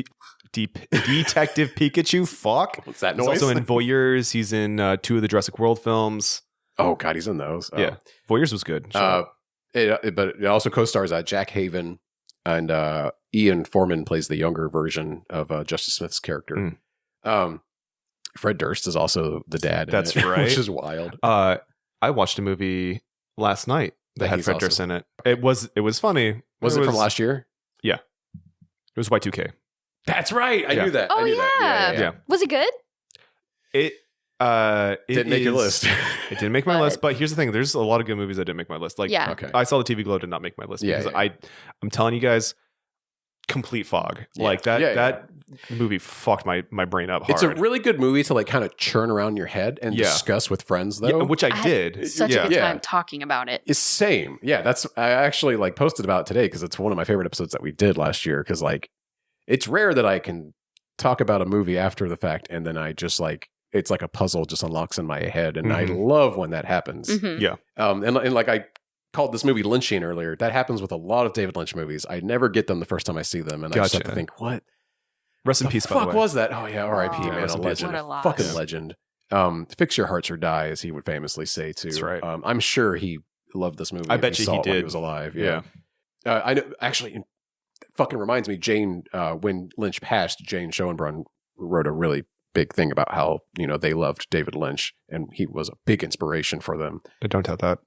Pikachu. Fuck. What's that noise? He's also in Voyeurs. He's in 2 of the Jurassic World films. Oh god, he's in those. Yeah. Voyeurs was good. But it also co-stars Jack Haven, and Ian Foreman plays the younger version of Justice Smith's character. Fred Durst is also the dad. That's in it, right. Which is wild. I watched a movie last night that had Fred Durst in it. It was funny. Was it from last year? Yeah. It was Y2K. That's right. I knew that. Oh, I knew that. Yeah. Was it good? It didn't make your list. It didn't make my list, but here's the thing: there's a lot of good movies that didn't make my list. Like, I Saw the TV Glow did not make my list because I'm telling you guys, complete fog. Yeah. Like that movie fucked my brain up hard. It's a really good movie to like kind of churn around your head and discuss with friends, though. Which I did. Had such a good time talking about it. It's same. Yeah, I actually like posted about it today because it's one of my favorite episodes that we did last year. Because like, it's rare that I can talk about a movie after the fact and then I just like. It's like a puzzle just unlocks in my head. And I love when that happens. Mm-hmm. Yeah. And like I called this movie Lynchian earlier. That happens with a lot of David Lynch movies. I never get them the first time I see them. And I just have to think, what? Rest in peace, by the way. Fuck was that? Oh yeah, R.I.P. man, rest a in peace. legend. What a loss. Fucking legend. Fix your hearts or die, as he would famously say too. That's right. I'm sure he loved this movie. I if bet you saw he it when did. he was alive. Yeah. I know. Actually, it fucking reminds me. Jane, when Lynch passed, Jane Schoenbrunn wrote a really big thing about how they loved David Lynch and he was a big inspiration for them. I don't doubt that.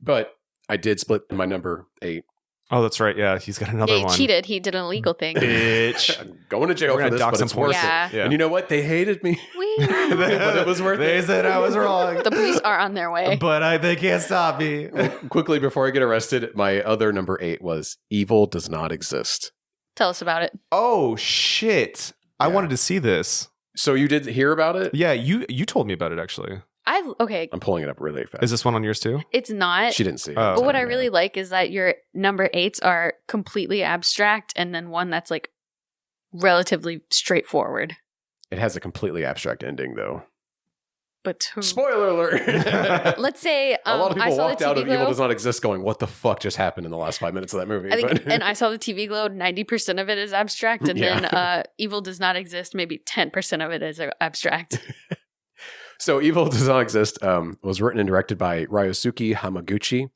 But I did split my number 8. Oh, that's right. Yeah, he's got another Yeah, he one. cheated. He did an illegal thing. Bitch. I'm going to jail We're for gonna this, dox but him it's for worth it. Yeah. Yeah. And you know what? They hated me, Whee! but it was worth They it. said I was wrong. The police are on their way. But they can't stop me. Quickly before I get arrested, my other number 8 was Evil Does Not Exist. Tell us about it. Oh shit! I Yeah. wanted to see this. So you did hear about it? Yeah, you told me about it actually. Okay, I'm pulling it up really fast. Is this one on yours too? it's not. She didn't see it. Oh. But what I really like is that your number 8s are completely abstract, and then one that's like relatively straightforward. It has a completely abstract ending, though. But Spoiler alert! let's say A lot of I people saw walked the out TV of Evil Globe. Does Not Exist going, what the fuck just happened in the last 5 minutes of that movie? I think, But- and I saw the TV Globe. 90% of it is abstract, and Yeah. then Evil Does Not Exist. Maybe 10% of it is abstract. So Evil Does Not Exist was written and directed by Ryosuke Hamaguchi.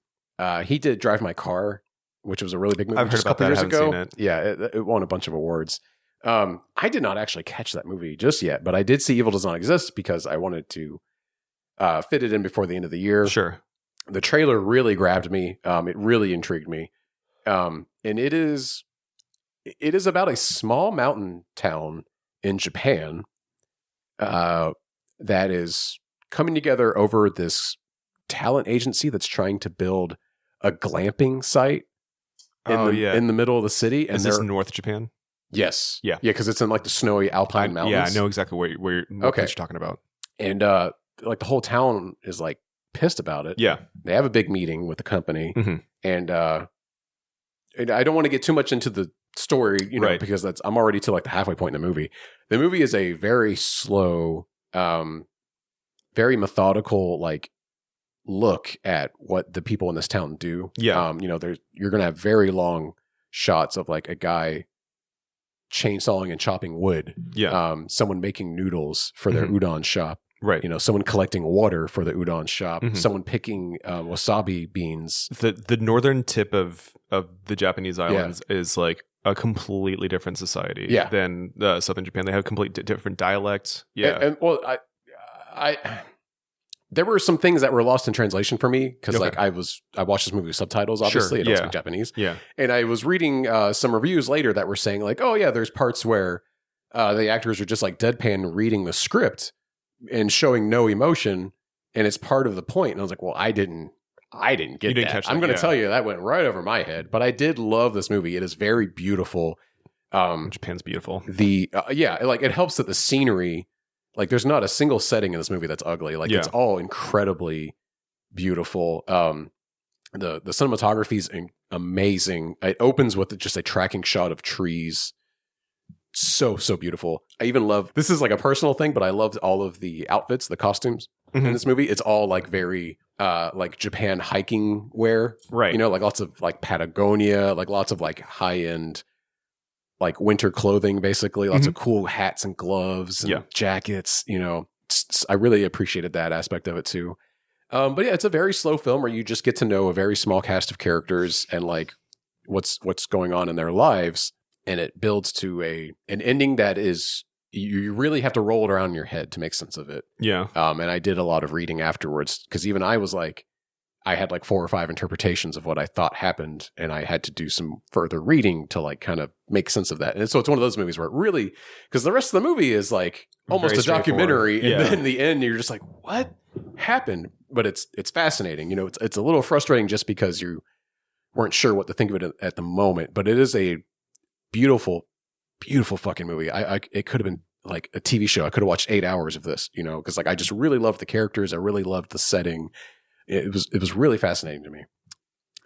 He did Drive My Car, which was a really big movie I've heard just a about couple that. I years haven't ago. seen it. Yeah, it won a bunch of awards. I did not actually catch that movie just yet, but I did see Evil Does Not Exist because I wanted to fit it in before the end of the year. Sure. The trailer really grabbed me. It really intrigued me. And it is about a small mountain town in Japan that is coming together over this talent agency that's trying to build a glamping site in the middle of the city. And Is this they're North Japan? yes. Yeah. Yeah, because it's in like the snowy alpine mountains. Yeah, I know exactly what Okay. you're talking about. And like the whole town is like pissed about it. Yeah. They have a big meeting with the company, Mhm. and I don't want to get too much into the story, Right. because I'm already to like the halfway point in the movie. The movie is a very slow, very methodical, like look at what the people in this town do. Yeah. You're gonna have very long shots of like a guy chainsawing and chopping wood. Yeah. Someone making noodles for their udon shop. Right. Someone collecting water for the udon shop, Mhm. someone picking wasabi beans. The northern tip of the Japanese islands is like a completely different society Yeah. than southern Japan. They have complete different dialects. Yeah. And well, I there were some things that were lost in translation for me because Okay. like I watched this movie with subtitles, obviously, I don't yeah. speak Japanese, yeah. and I was reading some reviews later that were saying like, oh yeah, there's parts where the actors are just like deadpan reading the script and showing no emotion, and it's part of the point. And I was like, well, I didn't get You didn't that. catch I'm that, going to yeah. tell you that went right over my head, but I did love this movie. It is very beautiful. Japan's beautiful. It helps that the scenery, like there's not a single setting in this movie that's ugly. Like it's all incredibly beautiful. The cinematography is amazing. It opens with just a tracking shot of trees. So beautiful. I even love, this is like a personal thing, but I loved all of the outfits, the costumes in this movie. It's all like very like Japan hiking wear. Right. Like lots of like Patagonia, like lots of like high end like winter clothing, basically lots of cool hats and gloves and jackets. I really appreciated that aspect of it too. But yeah, it's a very slow film where you just get to know a very small cast of characters and like what's going on in their lives, and it builds to an ending that is you really have to roll it around in your head to make sense of it. Yeah. And I did a lot of reading afterwards because even I was like, I had like 4 or 5 interpretations of what I thought happened, and I had to do some further reading to like kind of make sense of that. And so it's one of those movies where it really, because the rest of the movie is like almost Very a documentary, and straightforward. then in the end you're just like, what happened? But it's fascinating. It's a little frustrating just because you weren't sure what to think of it at the moment. But it is a beautiful, beautiful fucking movie. It could have been like a TV show. I could have watched 8 hours of this, because like I just really loved the characters. I really loved the setting. It was really fascinating to me.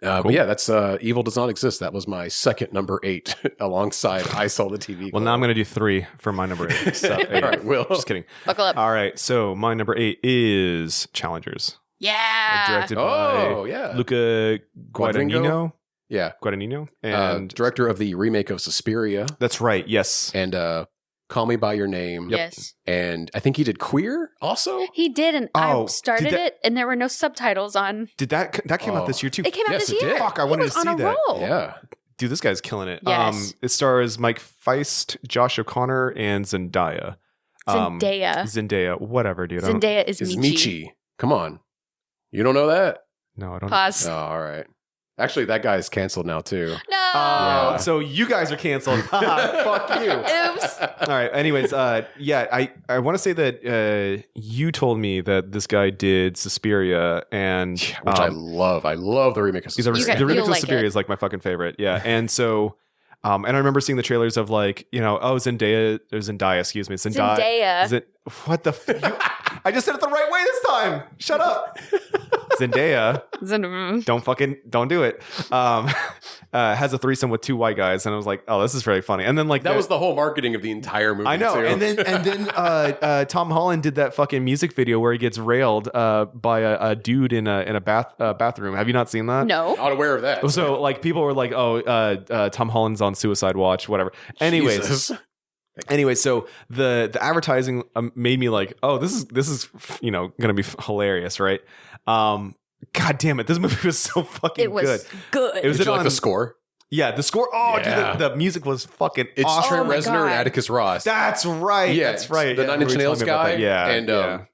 Cool. But yeah, that's Evil Does Not Exist. That was my second number 8 alongside I Saw the TV. Well, now I'm going to do 3 for my number 8. So, All right, Will. Just kidding. Buckle up. All right. So my number 8 is Challengers. Yeah. Directed Oh, by yeah. Luca Guadagnino. Yeah. Guadagnino. And Director of the remake of Suspiria. that's right. Yes. And Call Me by Your Name. Yes. And I think he did Queer also. He did, and Oh, I started did that- it, and there were no subtitles on. Did that came out this year too? It came out Yes, this it year. did. Fuck, I He wanted was to see on a that. roll. Yeah. Dude, this guy's killing it. Yes. It stars Mike Feist, Josh O'Connor, and Zendaya. Zendaya, whatever, dude. Zendaya is It's Michi. Michi. Come on. You don't know that? No, I don't. Pause. Oh, all right. Actually, that guy is canceled now too. No. Yeah. So you guys are canceled. Fuck you. Oops. All right. Anyways, I want to say that you told me that this guy did Suspiria, and Which I love. I love the remake of He's a, Suspiria. the remake you'll of like Suspiria it. is like my fucking favorite. Yeah, and so, and I remember seeing the trailers of like Zendaya, excuse me, Zendaya. What the? I just said it the right way this time. Shut up. Zendaya. Don't do it. Has a threesome with two white guys, and I was like, oh, this is very funny. And then like That was the whole marketing of the entire movie. I know. too. And then Tom Holland did that fucking music video where he gets railed by a dude in a bathroom. Have you not seen that? No. Not aware of that. So like people were like, oh, Tom Holland's on suicide watch, whatever. Anyways. Jesus. Anyway, so the advertising made me like, oh, this is gonna be hilarious, right? God damn it, this movie was so fucking It was good. It was Did you like on- the score? Yeah, the score. Oh, Yeah. dude, the music was fucking It's awesome. Trent Oh my Reznor God. and Atticus Ross. That's right. Yeah, That's right. the Yeah, Nine you Inch were Nails telling me about guy. that. Yeah, And yeah.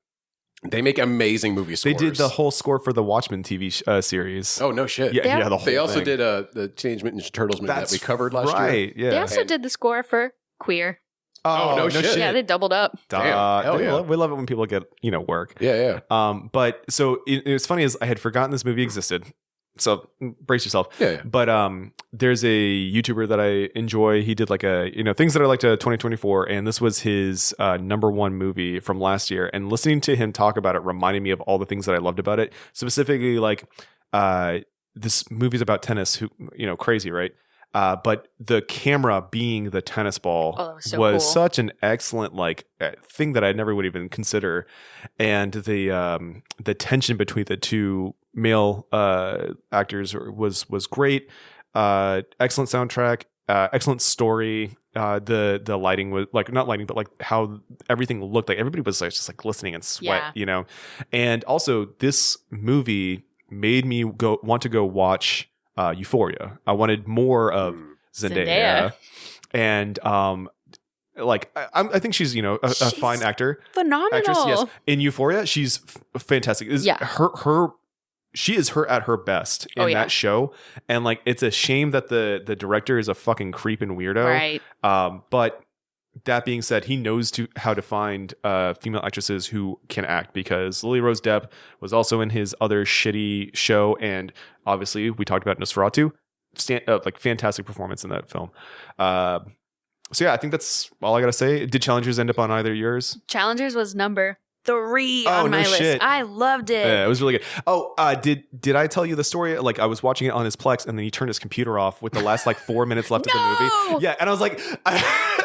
they make amazing movie They scores. did the whole score for the Watchmen TV series. Oh, no shit. yeah, Yeah. the whole They also thing. did the Teenage Mutant Ninja Turtles movie That's that we covered last year. right. Yeah. They also did the score for Queer. Oh, no shit. Yeah, they doubled up. Damn. Hell yeah. We love it when people get work. Yeah, yeah. But so it was funny is I had forgotten this movie existed. So brace yourself. Yeah. But there's a YouTuber that I enjoy. He did like things that I liked 2024, and this was his number one movie from last year. And listening to him talk about it reminded me of all the things that I loved about it. Specifically, like this movie's about tennis. Crazy, right? But the camera being the tennis ball Oh, that was so was cool. such an excellent thing that I never would even consider, and the tension between the two male actors was great. Excellent soundtrack, excellent story. The lighting was like not lighting, but like how everything looked. Like everybody was like, just like glistening and sweat, And also, this movie made me want to go watch Euphoria. I wanted more of Zendaya. And I think she's a She's fine actor, Phenomenal. actress. Yes, in Euphoria, she's fantastic. She is her at her best in that show, and like it's a shame that the director is a fucking creep and weirdo. Right. But that being said, he knows how to find female actresses who can act, because Lily Rose Depp was also in his other shitty show, and obviously we talked about Nosferatu. Fantastic performance in that film. So yeah, I think that's all I gotta say. Did Challengers end up on either of yours? Challengers was number 3 Oh, on my no list. shit. I loved it. Yeah, it was really good. Oh, did I tell you the story? Like I was watching it on his Plex, and then he turned his computer off with the last 4 minutes left of the No! movie. Yeah, and I was like,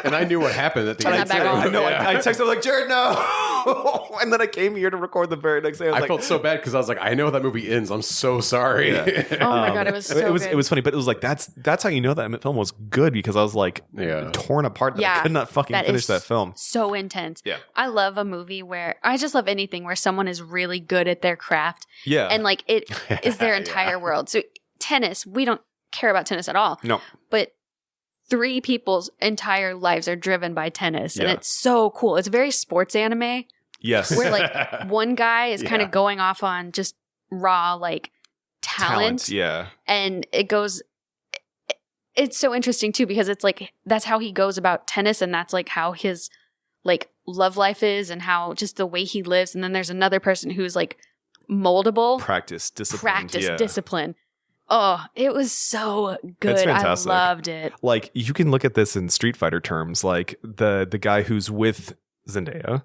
And I knew what happened at the Turn end. that back on. I know. Yeah. I texted him like, Jared, no. And then I came here to record the very next day. I was I like, felt so bad because I was like, I know how that movie ends. I'm so sorry. Oh my God, it was so it was good. it was funny, but it was like that's how you know that film was good, because I was like torn apart that I could not fucking finish is that film. So intense. Yeah. I love a movie where I just love anything where someone is really good at their craft. Yeah. And like it is their entire world. So tennis, we don't care about tennis at all. No. But 3 people's entire lives are driven by tennis. And Yeah. it's so cool. It's very sports anime Yes. where like one guy is kind of going off on just raw talent. Yeah. And it's so interesting too, because it's like that's how he goes about tennis, and that's like how his love life is, and how just the way he lives. And then there's another person who's moldable, Practice, discipline. discipline. Oh, it was so good. It's I fantastic. loved it. Like you can look at this in Street Fighter terms. Like the guy who's with Zendaya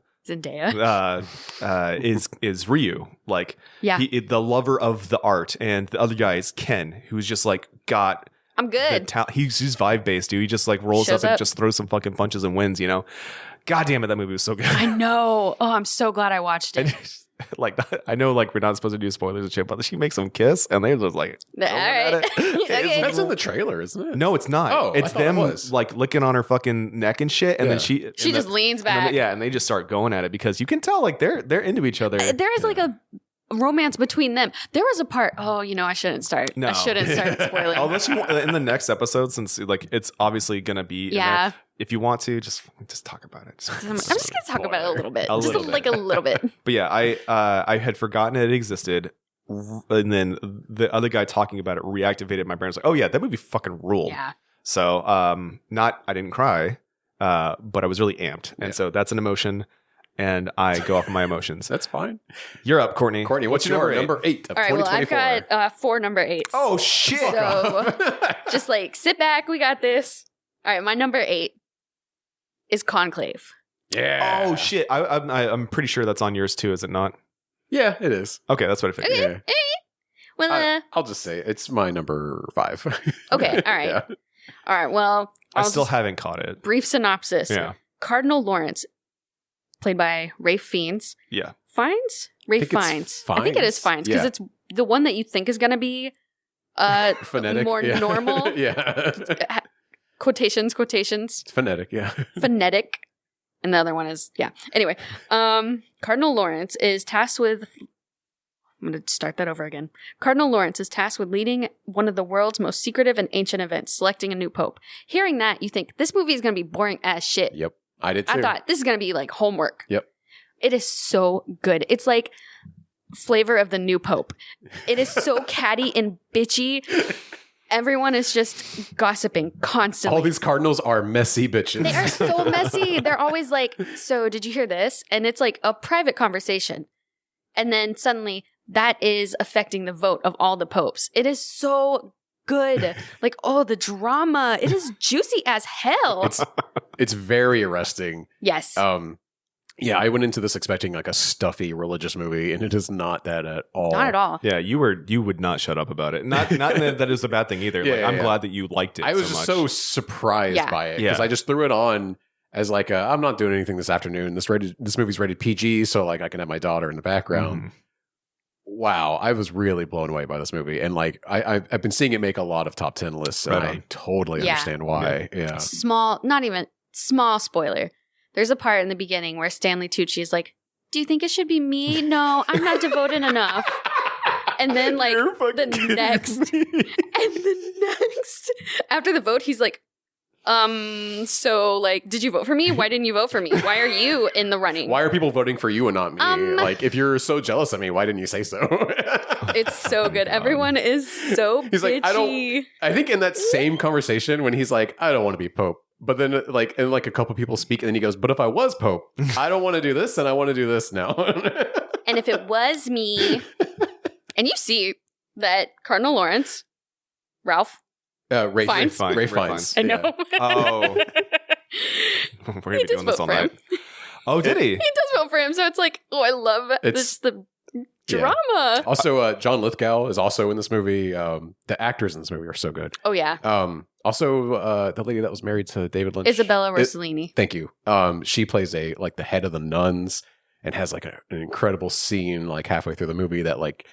is Ryu. Like Yeah. the lover of the art, and the other guy is Ken, who's just got I'm good. he's vibe based, dude. He just rolls Shows up and up. just throws some fucking punches and wins, God damn it, that movie was so good. I know. Oh, I'm so glad I watched it. And like, I know, like, we're not supposed to do spoilers and shit, but she makes them kiss, and they're just like, All right. Okay. That's in the trailer, isn't it? no, it's not. Oh, I it's thought it them was. like licking on her fucking neck and shit, and then she just leans back. and they just start going at it because you can tell like they're into each other. There is like a romance between them. There was a part. Oh, I shouldn't start. No. I shouldn't start spoiling. Unless you want, in the next episode, since like it's obviously gonna be in Yeah. there, if you want to, just talk about it. I'm just gonna talk about it a little bit. A Just little like a little bit. But yeah, I had forgotten it existed, and then the other guy talking about it reactivated my brain. I was like, oh yeah, that movie fucking ruled. Yeah. So I didn't cry, but I was really amped, and so that's an emotion, and I go off of my emotions. That's fine. You're up, Kourtney. Courtney, what's your number 8 of All right. Well, I've 2024? got 4 number 8s. Oh shit! So just like sit back. We got this. All right. My number 8 is Conclave. Yeah. Oh shit! I'm pretty sure that's on yours too, is it not? Yeah, it is. Okay, that's what I figured. Okay. Yeah. Well, I'll just say it's my number 5. okay. All right. Yeah. All right. Well, I I'll still just- haven't caught it. brief synopsis. Yeah. Cardinal Lawrence, played by Rafe Fiennes. Yeah. Fiennes? Rafe think it's Fiennes. I think it is Fiennes. Fiennes because Yeah. it's the one that you think is going to be Phonetic. more yeah. normal. Yeah. Quotations. It's phonetic, yeah. Phonetic. And the other one is, yeah. Anyway, Cardinal Lawrence is tasked with. I'm going to start that over again. Cardinal Lawrence is tasked with leading one of the world's most secretive and ancient events, selecting a new pope. Hearing that, you think this movie is going to be boring as shit. Yep. I did too. I thought this is going to be like homework. Yep. It is so good. It's like Flavor of the New Pope. It is so catty and bitchy. Everyone is just gossiping constantly. All these cardinals are messy bitches. They are so messy. They're always like, so did you hear this? And it's like a private conversation. And then suddenly that is affecting the vote of all the popes. It is so good. Like, oh, the drama. It is juicy as hell. It's very arresting. Yes. Yeah, I went into this expecting like a stuffy religious movie, and it is not that at all. Not at all. Yeah, you would not shut up about it. Not that is a bad thing either. Yeah, like, yeah, I'm yeah. glad that you liked it. I was so just much. so surprised by it because Yeah. I just threw it on as like I'm not doing anything this afternoon. This movie's rated PG, so like I can have my daughter in the background. Mhm. Wow, I was really blown away by this movie, and like I've been seeing it make a lot of top 10 lists, and Right I on. totally Yeah. understand why. Yeah. Not even small spoiler. There's a part in the beginning where Stanley Tucci is like, do you think it should be me? No, I'm not devoted enough. And then like the next after the vote, he's like, so like, did you vote for me? Why didn't you vote for me? Why are you in the running? Why are people voting for you and not me? Like, if you're so jealous of me, why didn't you say so? It's so good. Everyone is so He's like, bitchy. I think in that same conversation when he's like, I don't want to be Pope. But then like, and like a couple people speak and then he goes, but if I was Pope, I don't want to do this and I want to do this now. And if it was me, and you see that Cardinal Lawrence, Ralph, Ray Fiennes? Ray Ray Fiennes. I know. Oh. We're gonna be does doing this vote all for him. night. Oh, did he? He does vote for him, so it's like, oh, I love the drama. Also, John Lithgow is also in this movie. The actors in this movie are so good. Oh yeah, Also, the lady that was married to David Lynch, Isabella Rossellini. Thank you. She plays the head of the nuns and has like an incredible scene like halfway through the movie that like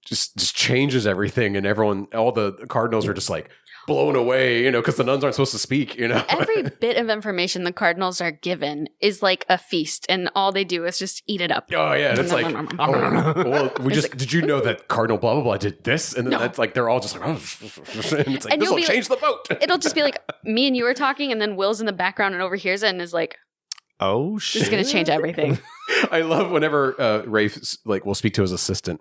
just changes everything, and all the cardinals are just like blown away, because the nuns aren't supposed to speak, Every bit of information the Cardinals are given is like a feast, and all they do is just eat it up. Oh yeah, and it's like, well, did you know that Cardinal blah blah blah did this, and then that's like they're all just like, and it's like And this you'll will be change the vote. It'll just be like me and you are talking, and then Will's in the background and overhears it, and is like, Oh "This shit! is going to change everything." I love whenever Rafe like will speak to his assistant,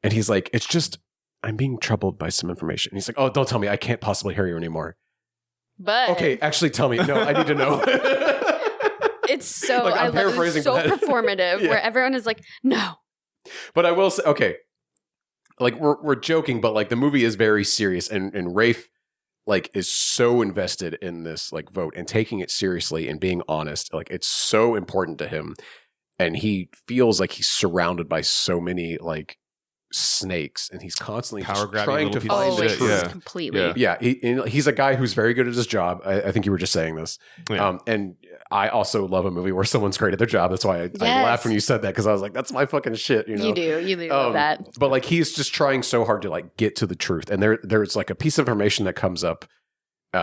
and he's like, "It's just I'm being troubled by some information." And he's like, "Oh, don't tell me. I can't possibly hear you anymore." But Okay, actually, tell me. No, I need to know. it's so Like, I'm I love it. paraphrasing, It's so but- performative, Yeah. where everyone is like, "No." But I will say, okay, like we're joking, but like the movie is very serious, and Rafe like is so invested in this like vote and taking it seriously and being honest. Like it's so important to him, and he feels like he's surrounded by so many like snakes, and he's constantly Power just grabbing trying to little find pieces the of shit. truth. Yeah. Completely. Yeah. Yeah, he's a guy who's very good at his job. I think you were just saying this. Yeah. And I also love a movie where someone's great at their job. That's why I laughed when you said that, because I was like, that's my fucking shit. You know? You do love that. But like, he's just trying so hard to like get to the truth. And there's like a piece of information that comes up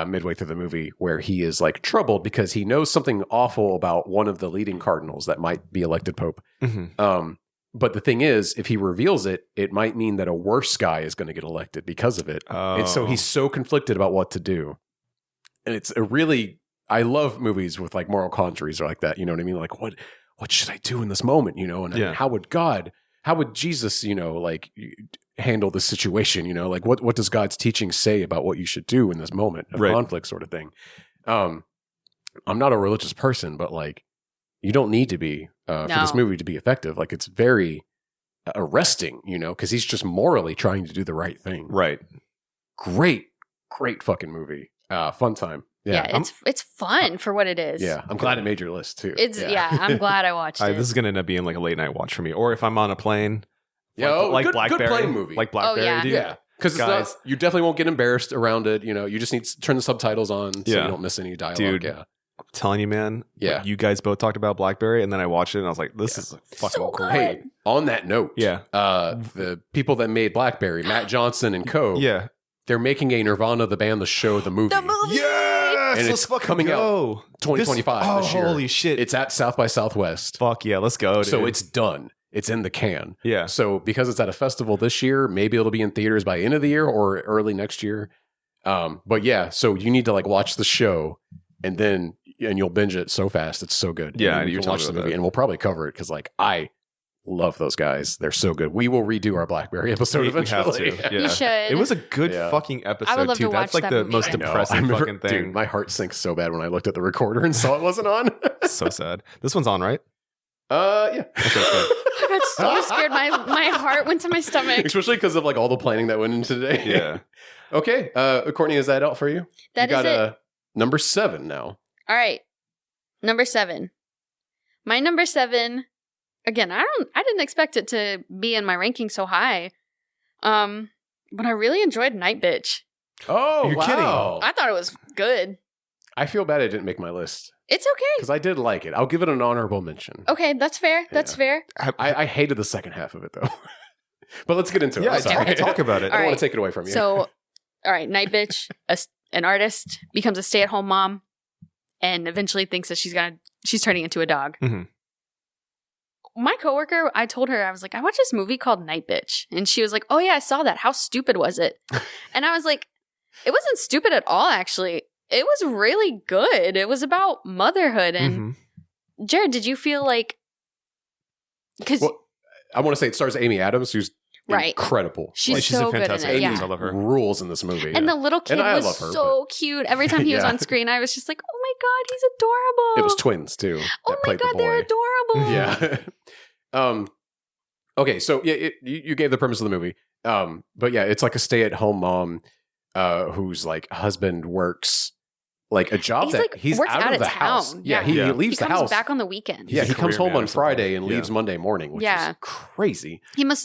midway through the movie where he is like troubled because he knows something awful about one of the leading cardinals that might be elected pope. Mhm. But the thing is, if he reveals it, it might mean that a worse guy is going to get elected because of it. And so he's so conflicted about what to do. And it's a really, I love movies with like moral quandaries or like that. You know what I mean? Like, what should I do in this moment? You know, and how would Jesus, you know, like handle this situation? You know, like what does God's teaching say about what you should do in this moment of conflict, sort of thing? I'm not a religious person, but like, you don't need to be for this movie to be effective. Like, it's very arresting, you know, because he's just morally trying to do the right thing. Right. Great fucking movie. Fun time. Yeah, it's fun for what it is. Yeah, I'm glad it made your list too. I'm glad I watched it. This is gonna end up being like a late night watch for me, or if I'm on a plane. Like good Blackberry plane movie. Like Blackberry, yeah. dude. Yeah, because you definitely won't get embarrassed around it. You know, you just need to turn the subtitles on so you don't miss any dialogue. Dude, yeah. I'm telling you, man. Yeah. Like, you guys both talked about Blackberry, and then I watched it, and I was like, "This is fucking So cool." good. Hey, on that note, the people that made Blackberry, Matt Johnson and co. Yeah. They're making a Nirvana, the band, the show, the movie. Yes, And let's it's fucking coming go. out 2025 this year. Holy shit! It's at South by Southwest. Fuck yeah, let's go. Dude. So it's done. It's in the can. Yeah. So because it's at a festival this year, maybe it'll be in theaters by end of the year or early next year. But yeah, so you need to like watch the show and you'll binge it so fast. It's so good. Yeah, and you can told watch me the about movie, that. and we'll probably cover it because like I love those guys. They're so good. We will redo our Blackberry episode eventually. We have to. Yeah. You should. It was a good fucking episode I would love too. to That's watch like that the movie. most I know. depressing I remember, fucking thing. dude, my heart sinks so bad when I looked at the recorder and saw it wasn't on. So sad. This one's on, right? Yeah. Okay, good. I got so scared. My heart went to my stomach. Especially because of like all the planning that went into today. Yeah. Okay. Courtney, is that out for you? That you is got it. Number 7 now. All right. Number 7. My number 7. Again, I didn't expect it to be in my ranking so high. But I really enjoyed Night Bitch. Oh, You're kidding. I thought it was good. I feel bad I didn't make my list It's okay. because I did like it. I'll give it an honorable mention. Okay, that's fair. That's fair. I hated the second half of it though. But let's get into it. Yeah, I'm sorry. talk about it. I don't All want right. to take it away from you. So, all right, Night Bitch, an artist, becomes a stay-at-home mom, and eventually thinks that she's turning into a dog. Mhm. My coworker, I told her, I was like, I watched this movie called Night Bitch, and she was like, oh yeah, I saw that. How stupid was it? And I was like, it wasn't stupid at all. Actually, it was really good. It was about motherhood. And Mhm. Jared, did you feel like? Because Well, I want to say it stars Amy Adams, who's Right. incredible. she's She's so a good in fantastic it. actress. Yeah. I love her. Rules in this movie. And yeah. the little kid I was love her, so cute. Every time he was Yeah. on screen, I was just like, oh my God, he's adorable. It was twins too. Oh that my played the God, they're boy. adorable. Yeah. Okay, so yeah, you gave the premise of the movie. But yeah, it's like a stay-at-home mom whose like husband works like a job He's, that like, he's works out out of of the house. town. Yeah, Yeah. he Yeah. leaves He the comes house. back on the weekend. Yeah, He's he a comes career home man on or something. Friday and Yeah. leaves Monday morning, which Yeah. is crazy.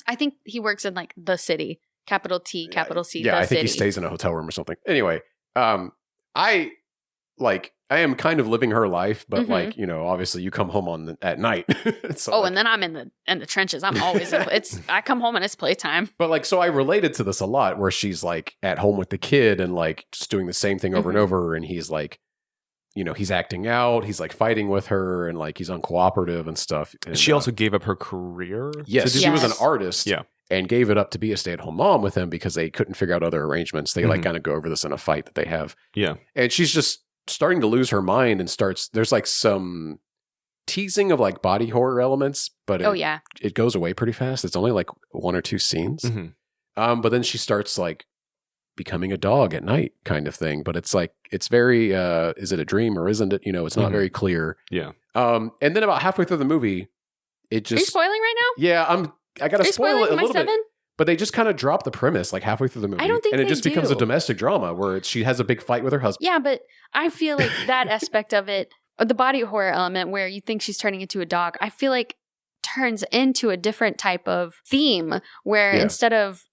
I think he works in like the city, capital T, capital C, Yeah, the I think he city. stays in a hotel room or something. Anyway, I am kind of living her life, but Mhm. like, you know, obviously you come home at night. So, Oh, like, and then I'm in the trenches. I'm always I come home and it's playtime. but like, so I related to this a lot where she's like at home with the kid and like just doing the same thing over and Mhm. over. And he's like, you know, he's acting out, he's like fighting with her and like he's uncooperative and stuff. And, She also gave up her career. yes, to do she was an Yes. artist. Yeah. And gave it up to be a stay-at-home mom with him because they couldn't figure out other arrangements. They like Mhm. kind of go over this in a fight that they have. Yeah. And she's just starting to lose her mind and there's like some teasing of like body horror elements, but Oh yeah. it goes away pretty fast. It's only like 1 or 2 scenes. Mhm. But then she starts like becoming a dog at night kind of thing. But it's like, it's very, is it a dream or isn't it? You know, it's not Mhm. very clear. Yeah. And then about halfway through the movie, it Are you just, spoiling right now? yeah, I got Are to you spoil spoiling it a my little 7? bit. But they just kind of drop the premise like halfway through the movie. I don't think and it they just becomes a do. domestic drama where she has a big fight with her husband. Yeah, but I feel like that aspect of it, the body horror element where you think she's turning into a dog, I feel like turns into a different type of theme where instead of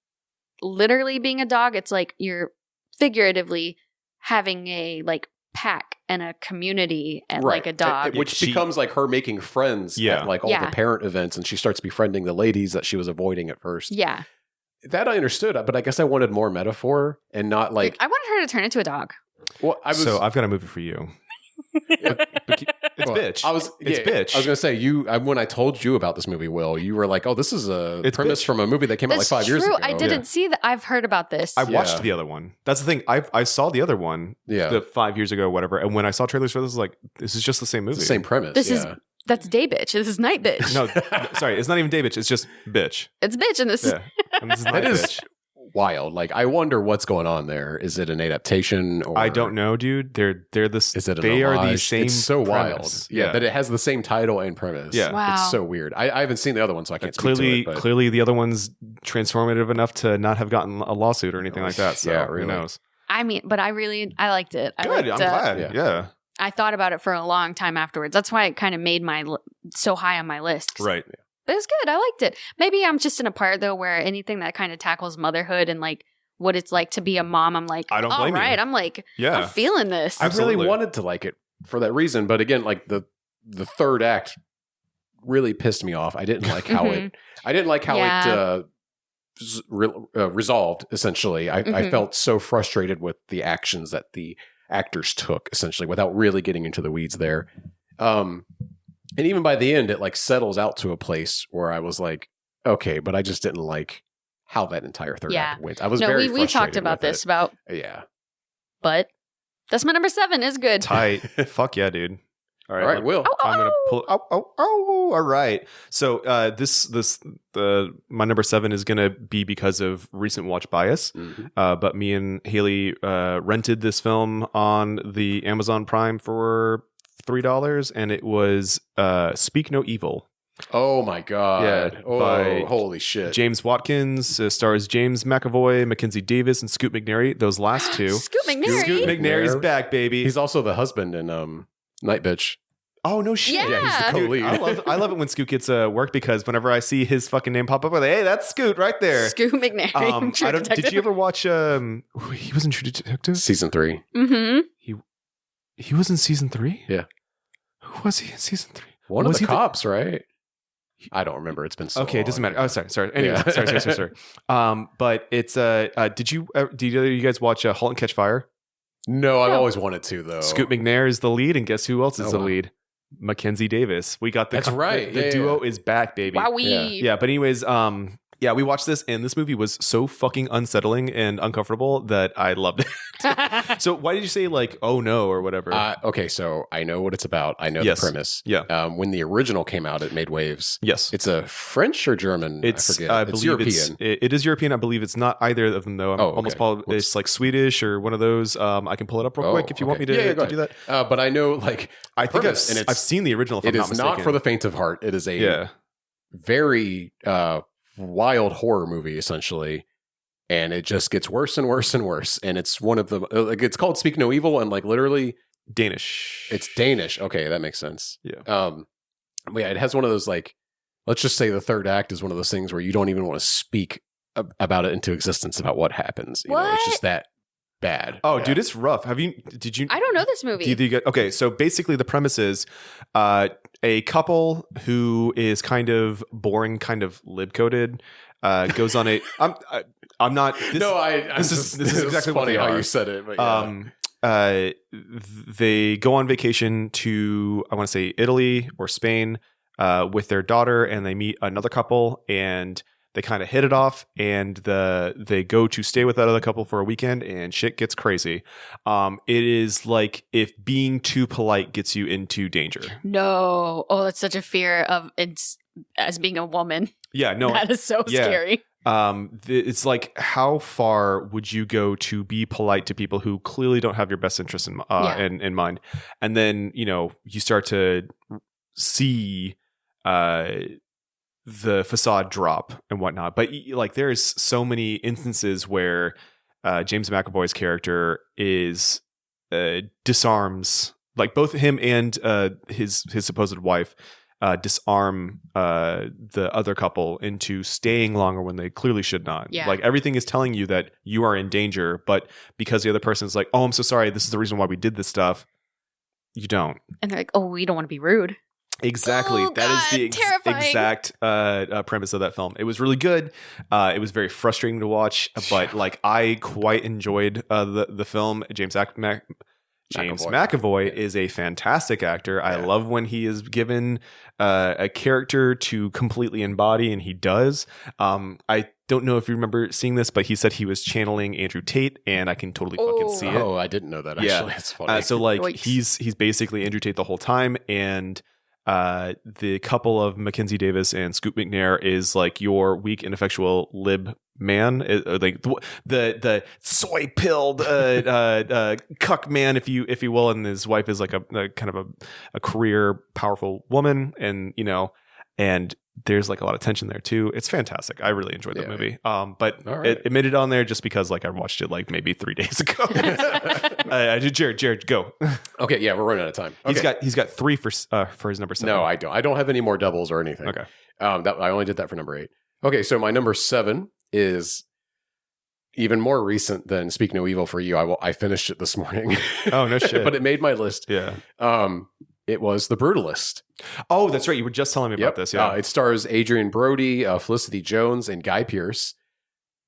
literally being a dog, it's like you're figuratively having a like pack and a community and like a dog. Which becomes like her making friends at like all the parent events, and she starts befriending the ladies that she was avoiding at first. Yeah. That I understood, but I guess I wanted more metaphor and not like... I wanted her to turn into a dog. Well, So I've got a movie for you. It's bitch. It's bitch. I was going to say, when I told you about this movie, Will, you were like, oh, this is a premise from a movie that came out like 5 years ago. I didn't see that. I've heard about this. I watched the other one. That's the thing. I saw the other one 5 years ago, whatever. And when I saw trailers for this, I was like, this is just the same movie. It's the same premise. That's day bitch. This is night bitch. No, sorry. It's not even day bitch. It's just bitch. It's bitch in this. Yeah. And this is night bitch. Wild. Like, I wonder what's going on there. Is it an adaptation? Or I don't know, dude. They're this. Is it? They are the same. It's so premise. wild. Yeah, that it has the same title and premise. Yeah, wow. It's so weird. I haven't seen the other one, so I can't speak to it. But Clearly, the other one's transformative enough to not have gotten a lawsuit or anything like that. So really. Who knows? I mean, but I liked it. Good. I'm glad. Yeah. I thought about it for a long time afterwards. That's why it kind of made so high on my list. Right. But it was good. I liked it. Maybe I'm just in a part though where anything that kind of tackles motherhood and like what it's like to be a mom, I'm like, I don't blame you. I'm like, I'm feeling this. I really wanted to like it for that reason, but again, like the third act really pissed me off. I didn't like how it resolved. Essentially, I felt so frustrated with the actions that the actors took, essentially, without really getting into the weeds there. And even by the end, it like settles out to a place where I was like, okay, but I just didn't like how that entire third act went. I was very frustrated. We talked about this but that's my number 7 is good. Tight. Fuck yeah, dude. All right, Will. I'm gonna pull. All right. So my number 7 is gonna be because of recent watch bias. Mm-hmm. But me and Haley rented this film on the Amazon Prime for $3, and it was Speak No Evil. Oh my god! Yeah, oh, holy shit! James Watkins stars James McAvoy, Mackenzie Davis, and Scoot McNairy. Those last two. Scoot McNairy. Scoot McNairy's back, baby. He's also the husband in Night Bitch. Oh no shit! Yeah, he's the co-lead. I love it when Scoot gets work because whenever I see his fucking name pop up, I'm like, hey, that's Scoot right there. Scoot McNairy. Did you ever watch? He was in True Detective season 3. Mm-hmm. He was in season 3. Yeah. Who was he in season 3? One of the cops, right? I don't remember. It's been so long. It doesn't matter. Oh, sorry. Anyway, sorry. But it's did you guys watch *Halt and Catch Fire*? No, I've always wanted to though. Scoot McNair is the lead, and guess who else is the lead? Mackenzie Davis. We got That's right. The duo is back, baby. Wowee. Yeah. But anyways, we watched this, and this movie was so fucking unsettling and uncomfortable that I loved it. So why did you say like, oh no, or whatever? Okay, so I know what it's about. I know the premise. Yeah. When the original came out, it made waves. Yes. It's a French or German? I forget. It's European. It is European. I believe it's not either of them, though. I'm almost positive it's like Swedish or one of those. I can pull it up real quick if you want me to do that. But I know, like, I think I've seen the original, if I'm not mistaken. It is not for the faint of heart. It is a very... wild horror movie, essentially, and it just gets worse and worse and worse. And it's one of the it's called Speak No Evil, and like literally Danish. It's Danish. Okay, that makes sense. Yeah. But yeah, it has one of those, like, let's just say the third act is one of those things where you don't even want to speak about it into existence about what happens. You know, it's just that bad. Oh, dude, it's rough. Did you? I don't know this movie. Okay, so basically the premise is a couple who is kind of boring, kind of lib-coded, goes on a. I'm not. This is exactly funny what they how are. you said it. But yeah. They go on vacation to, I want to say, Italy or Spain with their daughter, and they meet another couple, and they kind of hit it off, and they go to stay with that other couple for a weekend, and shit gets crazy. It is like if being too polite gets you into danger. No. Oh, that's such a fear of as being a woman. Yeah, no. That is so scary. It's like, how far would you go to be polite to people who clearly don't have your best interest in mind? And then, you start to see the facade drop and whatnot. But like, there's so many instances where James McAvoy's character is disarms, like, both him and his supposed wife disarm the other couple into staying longer when they clearly should not. Yeah. Like everything is telling you that you are in danger, but because the other person is like, "Oh, I'm so sorry. This is the reason why we did this stuff." You don't. And they're like, "Oh, we don't want to be rude." Exactly. Oh, That is the God, terrifying. exact premise of that film. It was really good. It was very frustrating to watch, but like I quite enjoyed the film. James McAvoy is a fantastic actor. I love when he is given a character to completely embody, and he does. I don't know if you remember seeing this, but he said he was channeling Andrew Tate, and I can totally fucking see it. Oh, I didn't know that. Actually, it's funny. So like Yikes. he's basically Andrew Tate the whole time, and the couple of Mackenzie Davis and Scoot McNair is like your weak, ineffectual lib man, like the soy pilled cuck man, if you will, and his wife is like a kind of a career powerful woman, and and there's like a lot of tension there too. It's fantastic. I really enjoyed the movie. But it made it on there just because like I watched it like maybe 3 days ago. Jared, go. Okay, yeah, we're running out of time. Okay. He's got 3 for his number 7. No, I don't. I don't have any more doubles or anything. Okay. I only did that for number 8. Okay, so my number 7 is even more recent than Speak No Evil for You. I finished it this morning. Oh, no shit. But it made my list. Yeah. It was The Brutalist. Oh, that's right. You were just telling me about this. Yeah. It stars Adrian Brody, Felicity Jones, and Guy Pearce.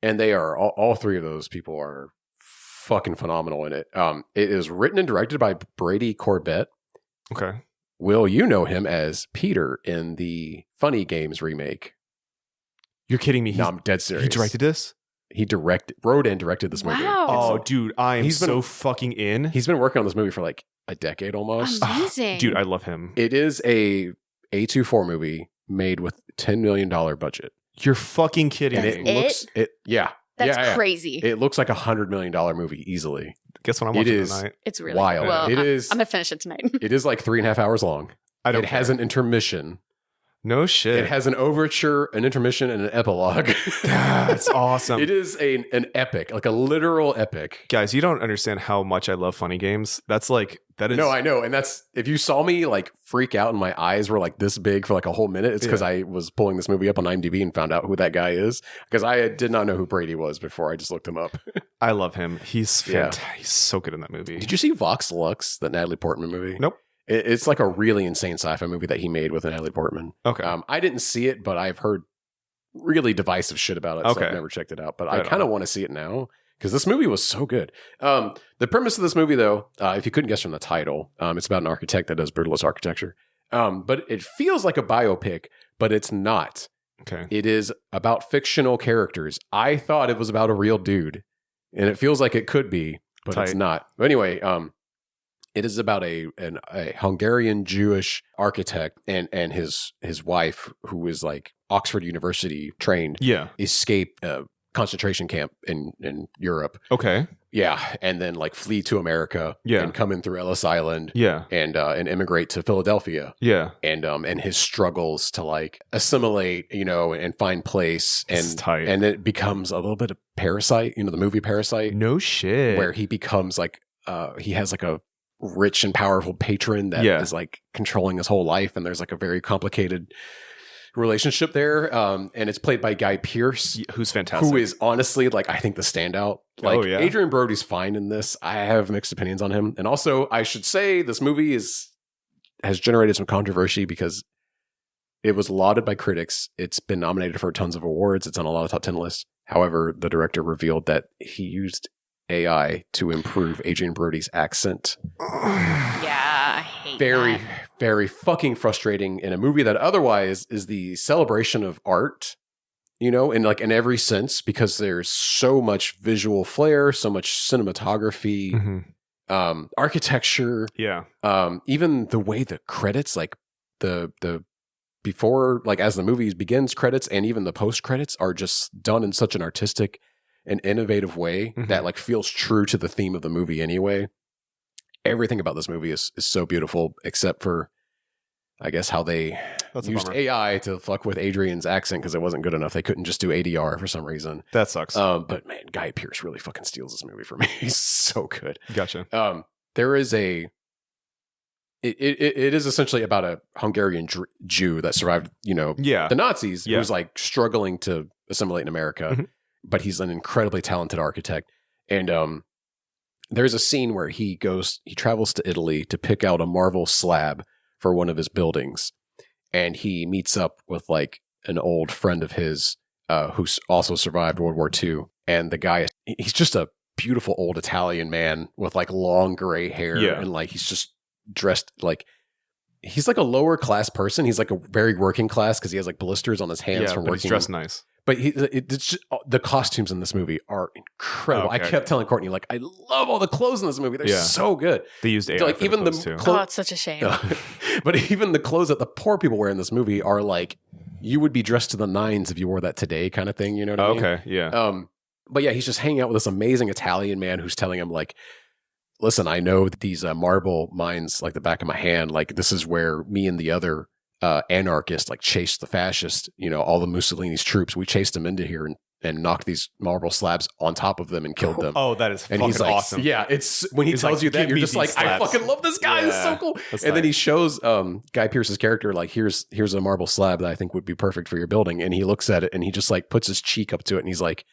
And they are, all 3 of those people are fucking phenomenal in it. It is written and directed by Brady Corbett. Okay. Will, you know him as Peter in the Funny Games remake. You're kidding me. No, I'm dead serious. He directed this? He wrote and directed this movie. Wow. Oh, dude, I am so fucking in. He's been working on this movie for like a decade almost. Amazing. Dude, I love him. It is a A24 movie made with $10 million budget. You're fucking kidding And me. That's crazy. It looks like $100 million movie easily. Guess what I'm watching tonight? It's really wild. Well, It is. I'm gonna finish it tonight. It is like 3.5 hours long. It has an intermission. No shit. It has an overture, an intermission, and an epilogue. That's awesome. It is an epic, like a literal epic. Guys, you don't understand how much I love Funny Games. That is. No, I know. And that's, if you saw me like freak out and my eyes were like this big for like a whole minute, it's because I was pulling this movie up on IMDb and found out who that guy is. Because I did not know who Brady was before. I just looked him up. I love him. He's fantastic. He's so good in that movie. Did you see Vox Lux, the Natalie Portman movie? Nope. It's like a really insane sci-fi movie that he made with Natalie Portman. Okay. I didn't see it, but I've heard really divisive shit about it. So I've never checked it out. But I kind of want to see it now because this movie was so good. The premise of this movie, though, if you couldn't guess from the title, it's about an architect that does brutalist architecture. But it feels like a biopic, but it's not. Okay. It is about fictional characters. I thought it was about a real dude, and it feels like it could be, but it's not. But anyway, it is about a Hungarian Jewish architect and his wife, who is like Oxford University trained. Yeah. Escape a concentration camp in Europe. Okay. Yeah, and then like flee to America. Yeah. And come in through Ellis Island. Yeah. And immigrate to Philadelphia. Yeah. And his struggles to like assimilate, and find place, and it becomes a little bit of Parasite. The movie Parasite. No shit. Where he becomes like he has like a rich and powerful patron that is like controlling his whole life, and there's like a very complicated relationship there, and it's played by Guy Pearce, who's fantastic, who is honestly like I think the standout. Like Adrian Brody's fine in this. I have mixed opinions on him, and also I should say this movie has generated some controversy because it was lauded by critics. It's been nominated for tons of awards. It's on a lot of top 10 lists. However, the director revealed that he used AI to improve Adrian Brody's accent. Yeah, I hate Very, that. very fucking frustrating in a movie that otherwise is the celebration of art, in every sense, because there's so much visual flair, so much cinematography, architecture. Yeah. Even the way the credits, like the before, like as the movie begins credits and even the post credits are just done in such an artistic and innovative way that like feels true to the theme of the movie anyway. Everything about this movie is so beautiful, except for, I guess, how they used AI to fuck with Adrian's accent because it wasn't good enough. They couldn't just do ADR for some reason. That sucks. But man, Guy Pearce really fucking steals this movie for me. He's so good. Gotcha. There is a it is essentially about a Hungarian Jew that survived, the Nazis, who's like struggling to assimilate in America, but he's an incredibly talented architect. And there's a scene where he travels to Italy to pick out a marble slab for one of his buildings, and he meets up with like an old friend of his who's also survived World War II, and the guy, he's just a beautiful old Italian man with like long gray hair, and like he's just dressed like he's like a lower class person. He's like a very working class because he has like blisters on his hands from but working. He's dressed nice. But it's just, the costumes in this movie are incredible. Okay. I kept telling Kourtney, like, I love all the clothes in this movie. They're so good. They used AI like for even the clothes, too. Oh, it's such a shame. But even the clothes that the poor people wear in this movie are like, you would be dressed to the nines if you wore that today, kind of thing. You know what I mean? Okay, yeah. But yeah, he's just hanging out with this amazing Italian man who's telling him like, listen, I know that these marble mines like the back of my hand, like this is where me and the other anarchist like chased the fascist, all the Mussolini's troops. We chased them into here and knocked these marble slabs on top of them and killed them. Oh, that is and fucking he's like, awesome. Yeah, it's when He's tells like, you that "Give you're me just these like, slabs." I fucking love this guy. Yeah, It's so cool. that's And then tight. he shows Guy Pearce's character like, here's a marble slab that I think would be perfect for your building. And he looks at it and he just like puts his cheek up to it and he's like,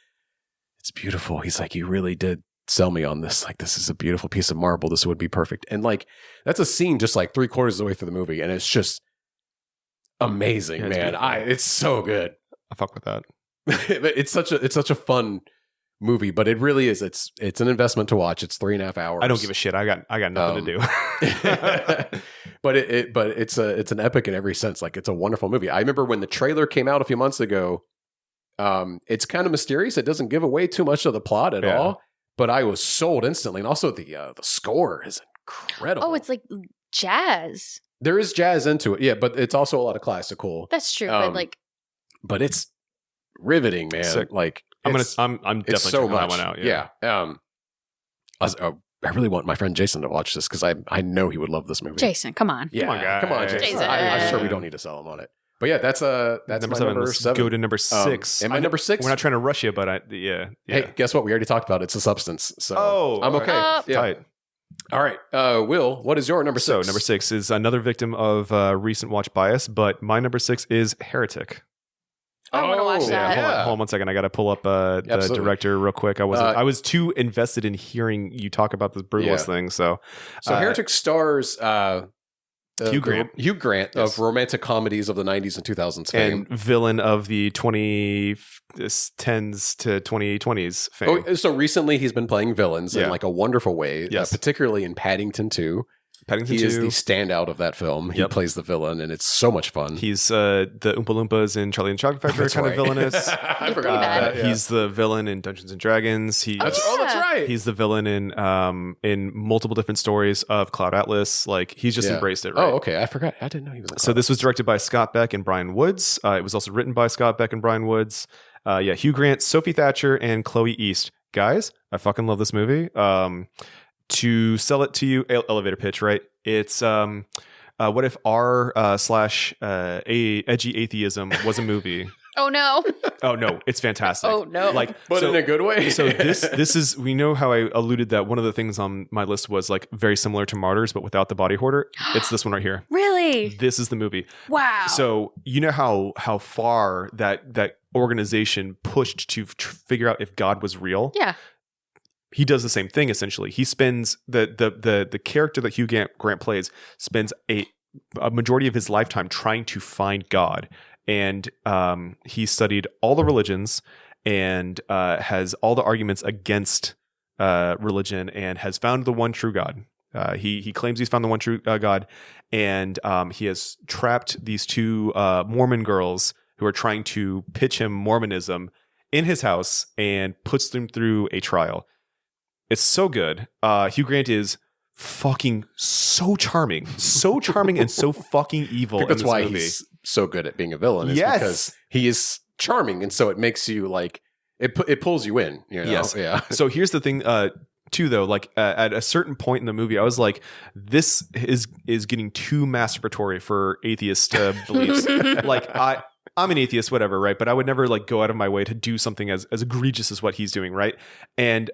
it's beautiful. He's like, you really did sell me on this. Like, this is a beautiful piece of marble. This would be perfect. And like, that's a scene just like 3/4 of the way through the movie. And it's just amazing, Yeah, it's man. beautiful. It's so good. I fuck with that. It's such a fun movie, but it really is. It's an investment to watch. It's 3.5 hours. I don't give a shit. I got nothing to do. But it's an epic in every sense. Like, it's a wonderful movie. I remember when the trailer came out a few months ago. It's kind of mysterious. It doesn't give away too much of the plot at all. But I was sold instantly, and also the score is incredible. Oh, it's like jazz. There is jazz into it, yeah, but it's also a lot of classical. That's true, but it's riveting, man. Sick. Like, I'm it's definitely so checking much. that one out. Yeah. I really want my friend Jason to watch this because I know he would love this movie. Jason, come on. Yeah, come on, Jason. Jason. I'm sure we don't need to sell him on it. But yeah, that's my number Let's 7. go to number 6. Am I number 6? We're not trying to rush you, but Hey, guess what? We already talked about it. It's a substance. So I'm okay. Yeah. Tight. All right. Will, what is your number 6? So number 6 is another victim of recent watch bias, but my number 6 is Heretic. I want to watch that. Hold on 1 second. I got to pull up the Absolutely. director real quick. I was too invested in hearing you talk about this brutalist thing. So Heretic stars Hugh Grant. Hugh Grant Yes. of romantic comedies of the 90s and 2000s fame. and villain of the 2010s to 2020s fame. Oh, so recently he's been playing villains in Yeah. like a wonderful way, Yes. particularly in Paddington 2. Paddington He 2. is the standout of that film. He Yep. plays the villain, and it's so much fun. He's the Oompa Loompas in Charlie and the Chocolate Factory That's kind right. of villainous. I Pretty forgot bad. about that. Yeah. He's the villain in Dungeons and Dragons. That's right. He's the villain in multiple different stories of Cloud Atlas. Like, he's just Yeah. embraced it, right? Oh, okay. I forgot. I didn't know he was in So this was directed by Scott Beck and Brian Woods. It was also written by Scott Beck and Brian Woods. Hugh Grant, Sophie Thatcher, and Chloe East. Guys, I fucking love this movie. To sell it to you, elevator pitch, right? It's what if edgy atheism was a movie? Oh no. Oh no, it's fantastic. Oh, no. Like, But so- in a good way. so this is, we know how I alluded that one of the things on my list was like very similar to Martyrs, but without the body hoarder. It's this one right here. Really? This is the movie. Wow. So you know how far that organization pushed to figure out if God was real. Yeah. He does the same thing essentially. He spends the character that Hugh Grant plays spends a majority of his lifetime trying to find God. And he studied all the religions and has all the arguments against religion and has found the one true God. He claims he's found the one true God, and he has trapped these 2 Mormon girls who are trying to pitch him Mormonism in his house and puts them through a trial. It's so good. Hugh Grant is fucking so charming and so fucking evil. That's in this why movie. he's so good at being a villain. Is Yes. because he is charming, and so it makes you like it pulls you in. You know? Yes. Yeah. So here's the thing, too, though. Like at a certain point in the movie, I was like, "This is getting too masturbatory for atheist beliefs." Like I'm an atheist, whatever, right? But I would never like go out of my way to do something as egregious as what he's doing, right? And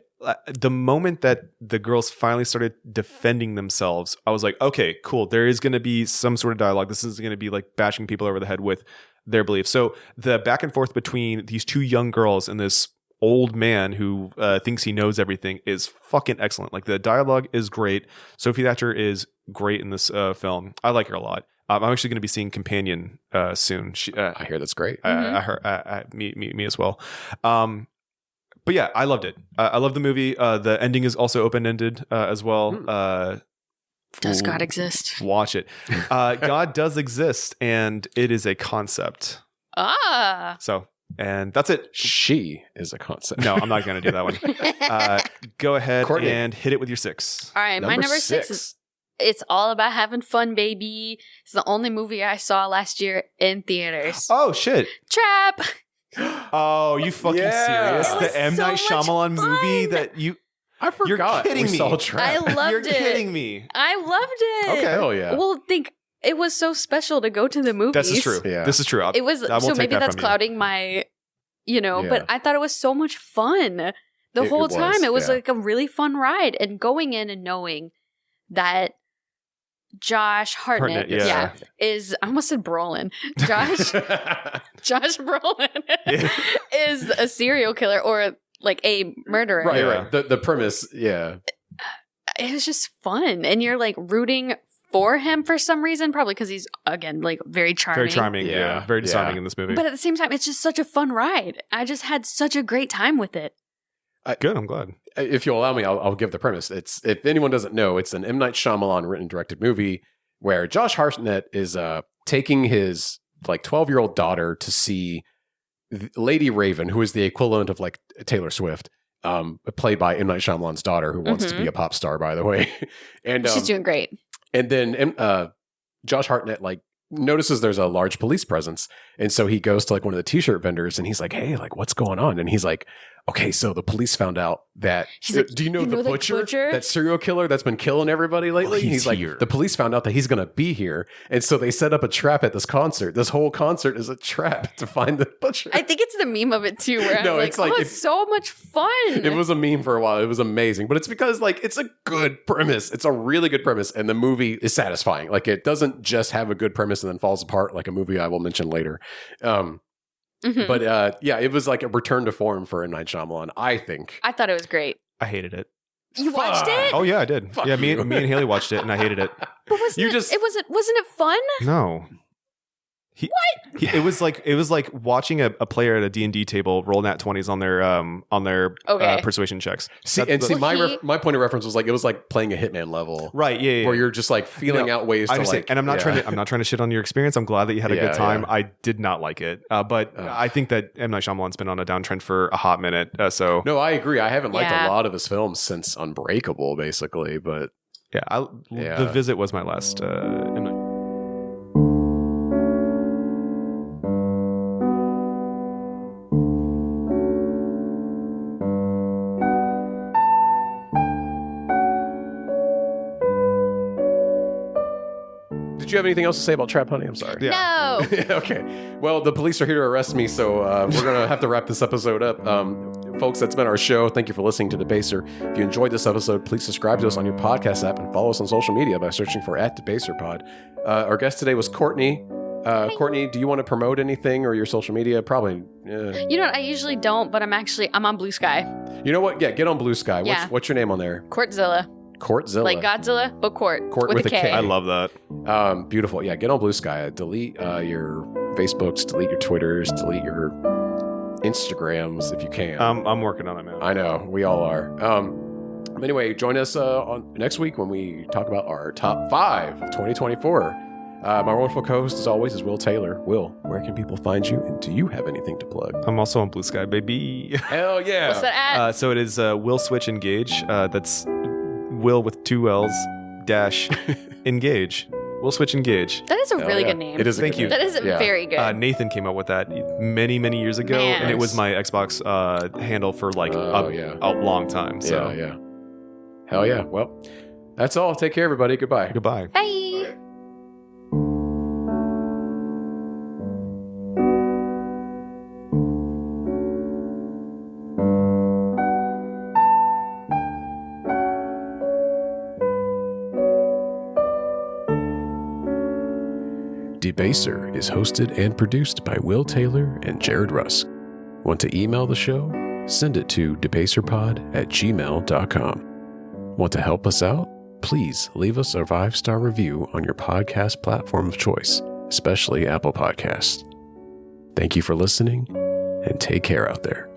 the moment that the girls finally started defending themselves, I was like, okay, cool. There is going to be some sort of dialogue. This is going to be like bashing people over the head with their beliefs. So the back and forth between these two young girls and this old man who thinks he knows everything is fucking excellent. Like the dialogue is great. Sophie Thatcher is great in this film. I like her a lot. I'm actually going to be seeing Companion soon. I hear that's great. I heard me as well. But yeah, I loved it. I love the movie. The ending is also open-ended as well. Does God exist? Watch it. God does exist, and it is a concept. Ah. So, and that's it. She is a concept. No, I'm not going to do that one. Go ahead Kourtney. and hit it with your 6. All right, my number 6 is It's All About Having Fun, Baby. It's the only movie I saw last year in theaters. Oh, shit. Trap. Oh, you fucking serious? It was The M. so Night much Shyamalan movie fun. that you... I forgot. You're kidding we me. saw Trap. I loved You're it. kidding me. I loved it. Okay. Hell yeah. Well, it was so special to go to the movies. This is true. Yeah. This is true. It was I won't so take maybe that that's from you. clouding my, Yeah. but I thought it was so much fun the It whole was, time. It was yeah. like a really fun ride, and going in and knowing that Josh Hartnett, yeah. is I almost said Brolin. Josh Brolin is a serial killer or like a murderer. Right, Yeah. right. The premise, yeah. It was just fun, and you're like rooting for him for some reason, probably because he's again like very charming. Very charming. Yeah. Yeah. Very Yeah. disarming in this movie. But at the same time, it's just such a fun ride. I just had such a great time with it. Good. I'm glad. If you'll allow me, I'll give the premise. It's, if anyone doesn't know, it's an M. Night Shyamalan written and directed movie where Josh Hartnett is taking his like 12-year-old daughter to see Lady Raven, who is the equivalent of like Taylor Swift, played by M. Night Shyamalan's daughter, who wants to be a pop star, by the way. And She's doing great. and then Josh Hartnett like notices there's a large police presence, and so he goes to like one of the t-shirt vendors, and he's like, "Hey, like what's going on?" And he's like, "Okay, so the police found out that She's like, do you know the butcher, butcher? that serial killer that's been killing everybody lately?" he's like, here. "The police found out that he's going to be here, and so they set up a trap at this concert. This whole concert is a trap to find the butcher." I think it's the meme of it too, where No, I'm like, it's like- oh, it's so much fun. It was a meme for a while. It was amazing, but it's because like it's a good premise. It's a really good premise, and the movie is satisfying. Like it doesn't just have a good premise and then falls apart like a movie I will mention later. Mhm. But yeah, it was like a return to form for M. Night Shyamalan, I think. I thought it was great. I hated it. You watched it? Oh, yeah, I did. Fuck yeah, me you. and Haley watched it, and I hated it. But wasn't You it, just- it wasn't it fun? No. It was like watching a player at a D&D table roll nat 20s on their Okay. persuasion checks. See, That's- my point of reference was like it was like playing a Hitman level, Right, yeah. where you're just like feeling No, out ways I to understand, like. and I'm not yeah. trying to shit on your experience. I'm glad that you had a Yeah, good time. yeah. I did not like it, but I think that M. Night Shyamalan's been on a downtrend for a hot minute. So No, I agree. I haven't liked Yeah. a lot of his films since Unbreakable, basically. But yeah, Yeah. The Visit was my last M. Night. did you have anything else to say about Trap Honey? I'm sorry. Yeah. No. Okay. Well, the police are here to arrest me, so we're going to have to wrap this episode up. Folks, that's been our show. Thank you for listening to Debaser. If you enjoyed this episode, please subscribe to us on your podcast app and follow us on social media by searching for @DebaserPod. Our guest today was Kourtney. Kourtney, do you want to promote anything or your social media? Probably. You know what? I usually don't, but I'm on Blue Sky. You know what? Yeah, get on Blue Sky. Yeah. What's your name on there? Courtzilla. Courtzilla. Like Godzilla, but Court. Court with a K. I love that. Beautiful. Yeah, get on Blue Sky. Delete your Facebooks, delete your Twitters, delete your Instagrams if you can. I'm working on it, man. I know, we all are. Anyway, join us on next week when we talk about our top 5 of 2024. My wonderful co-host, as always, is Will Taylor. Will, where can people find you, and do you have anything to plug? I'm also on Blue Sky, baby. Hell yeah! What's that at? So it is Will Switch Engage. That's Will with 2 L's dash engage. Will Switch Engage. That is a Hell really yeah. good name. It is. A Thank good you. name. That is Yeah. very good. Nathan came up with that many, many years ago, Man. and it was Nice. my Xbox handle for like yeah. a long time. So Yeah. Hell yeah. Well, that's all. Take care, everybody. Goodbye. goodbye. Bye. Debaser is hosted and produced by Will Taylor and Jared Rusk. Want to email the show? Send it to debaserpod@gmail.com. Want to help us out? Please leave us a 5-star review on your podcast platform of choice, especially Apple Podcasts. Thank you for listening, and take care out there.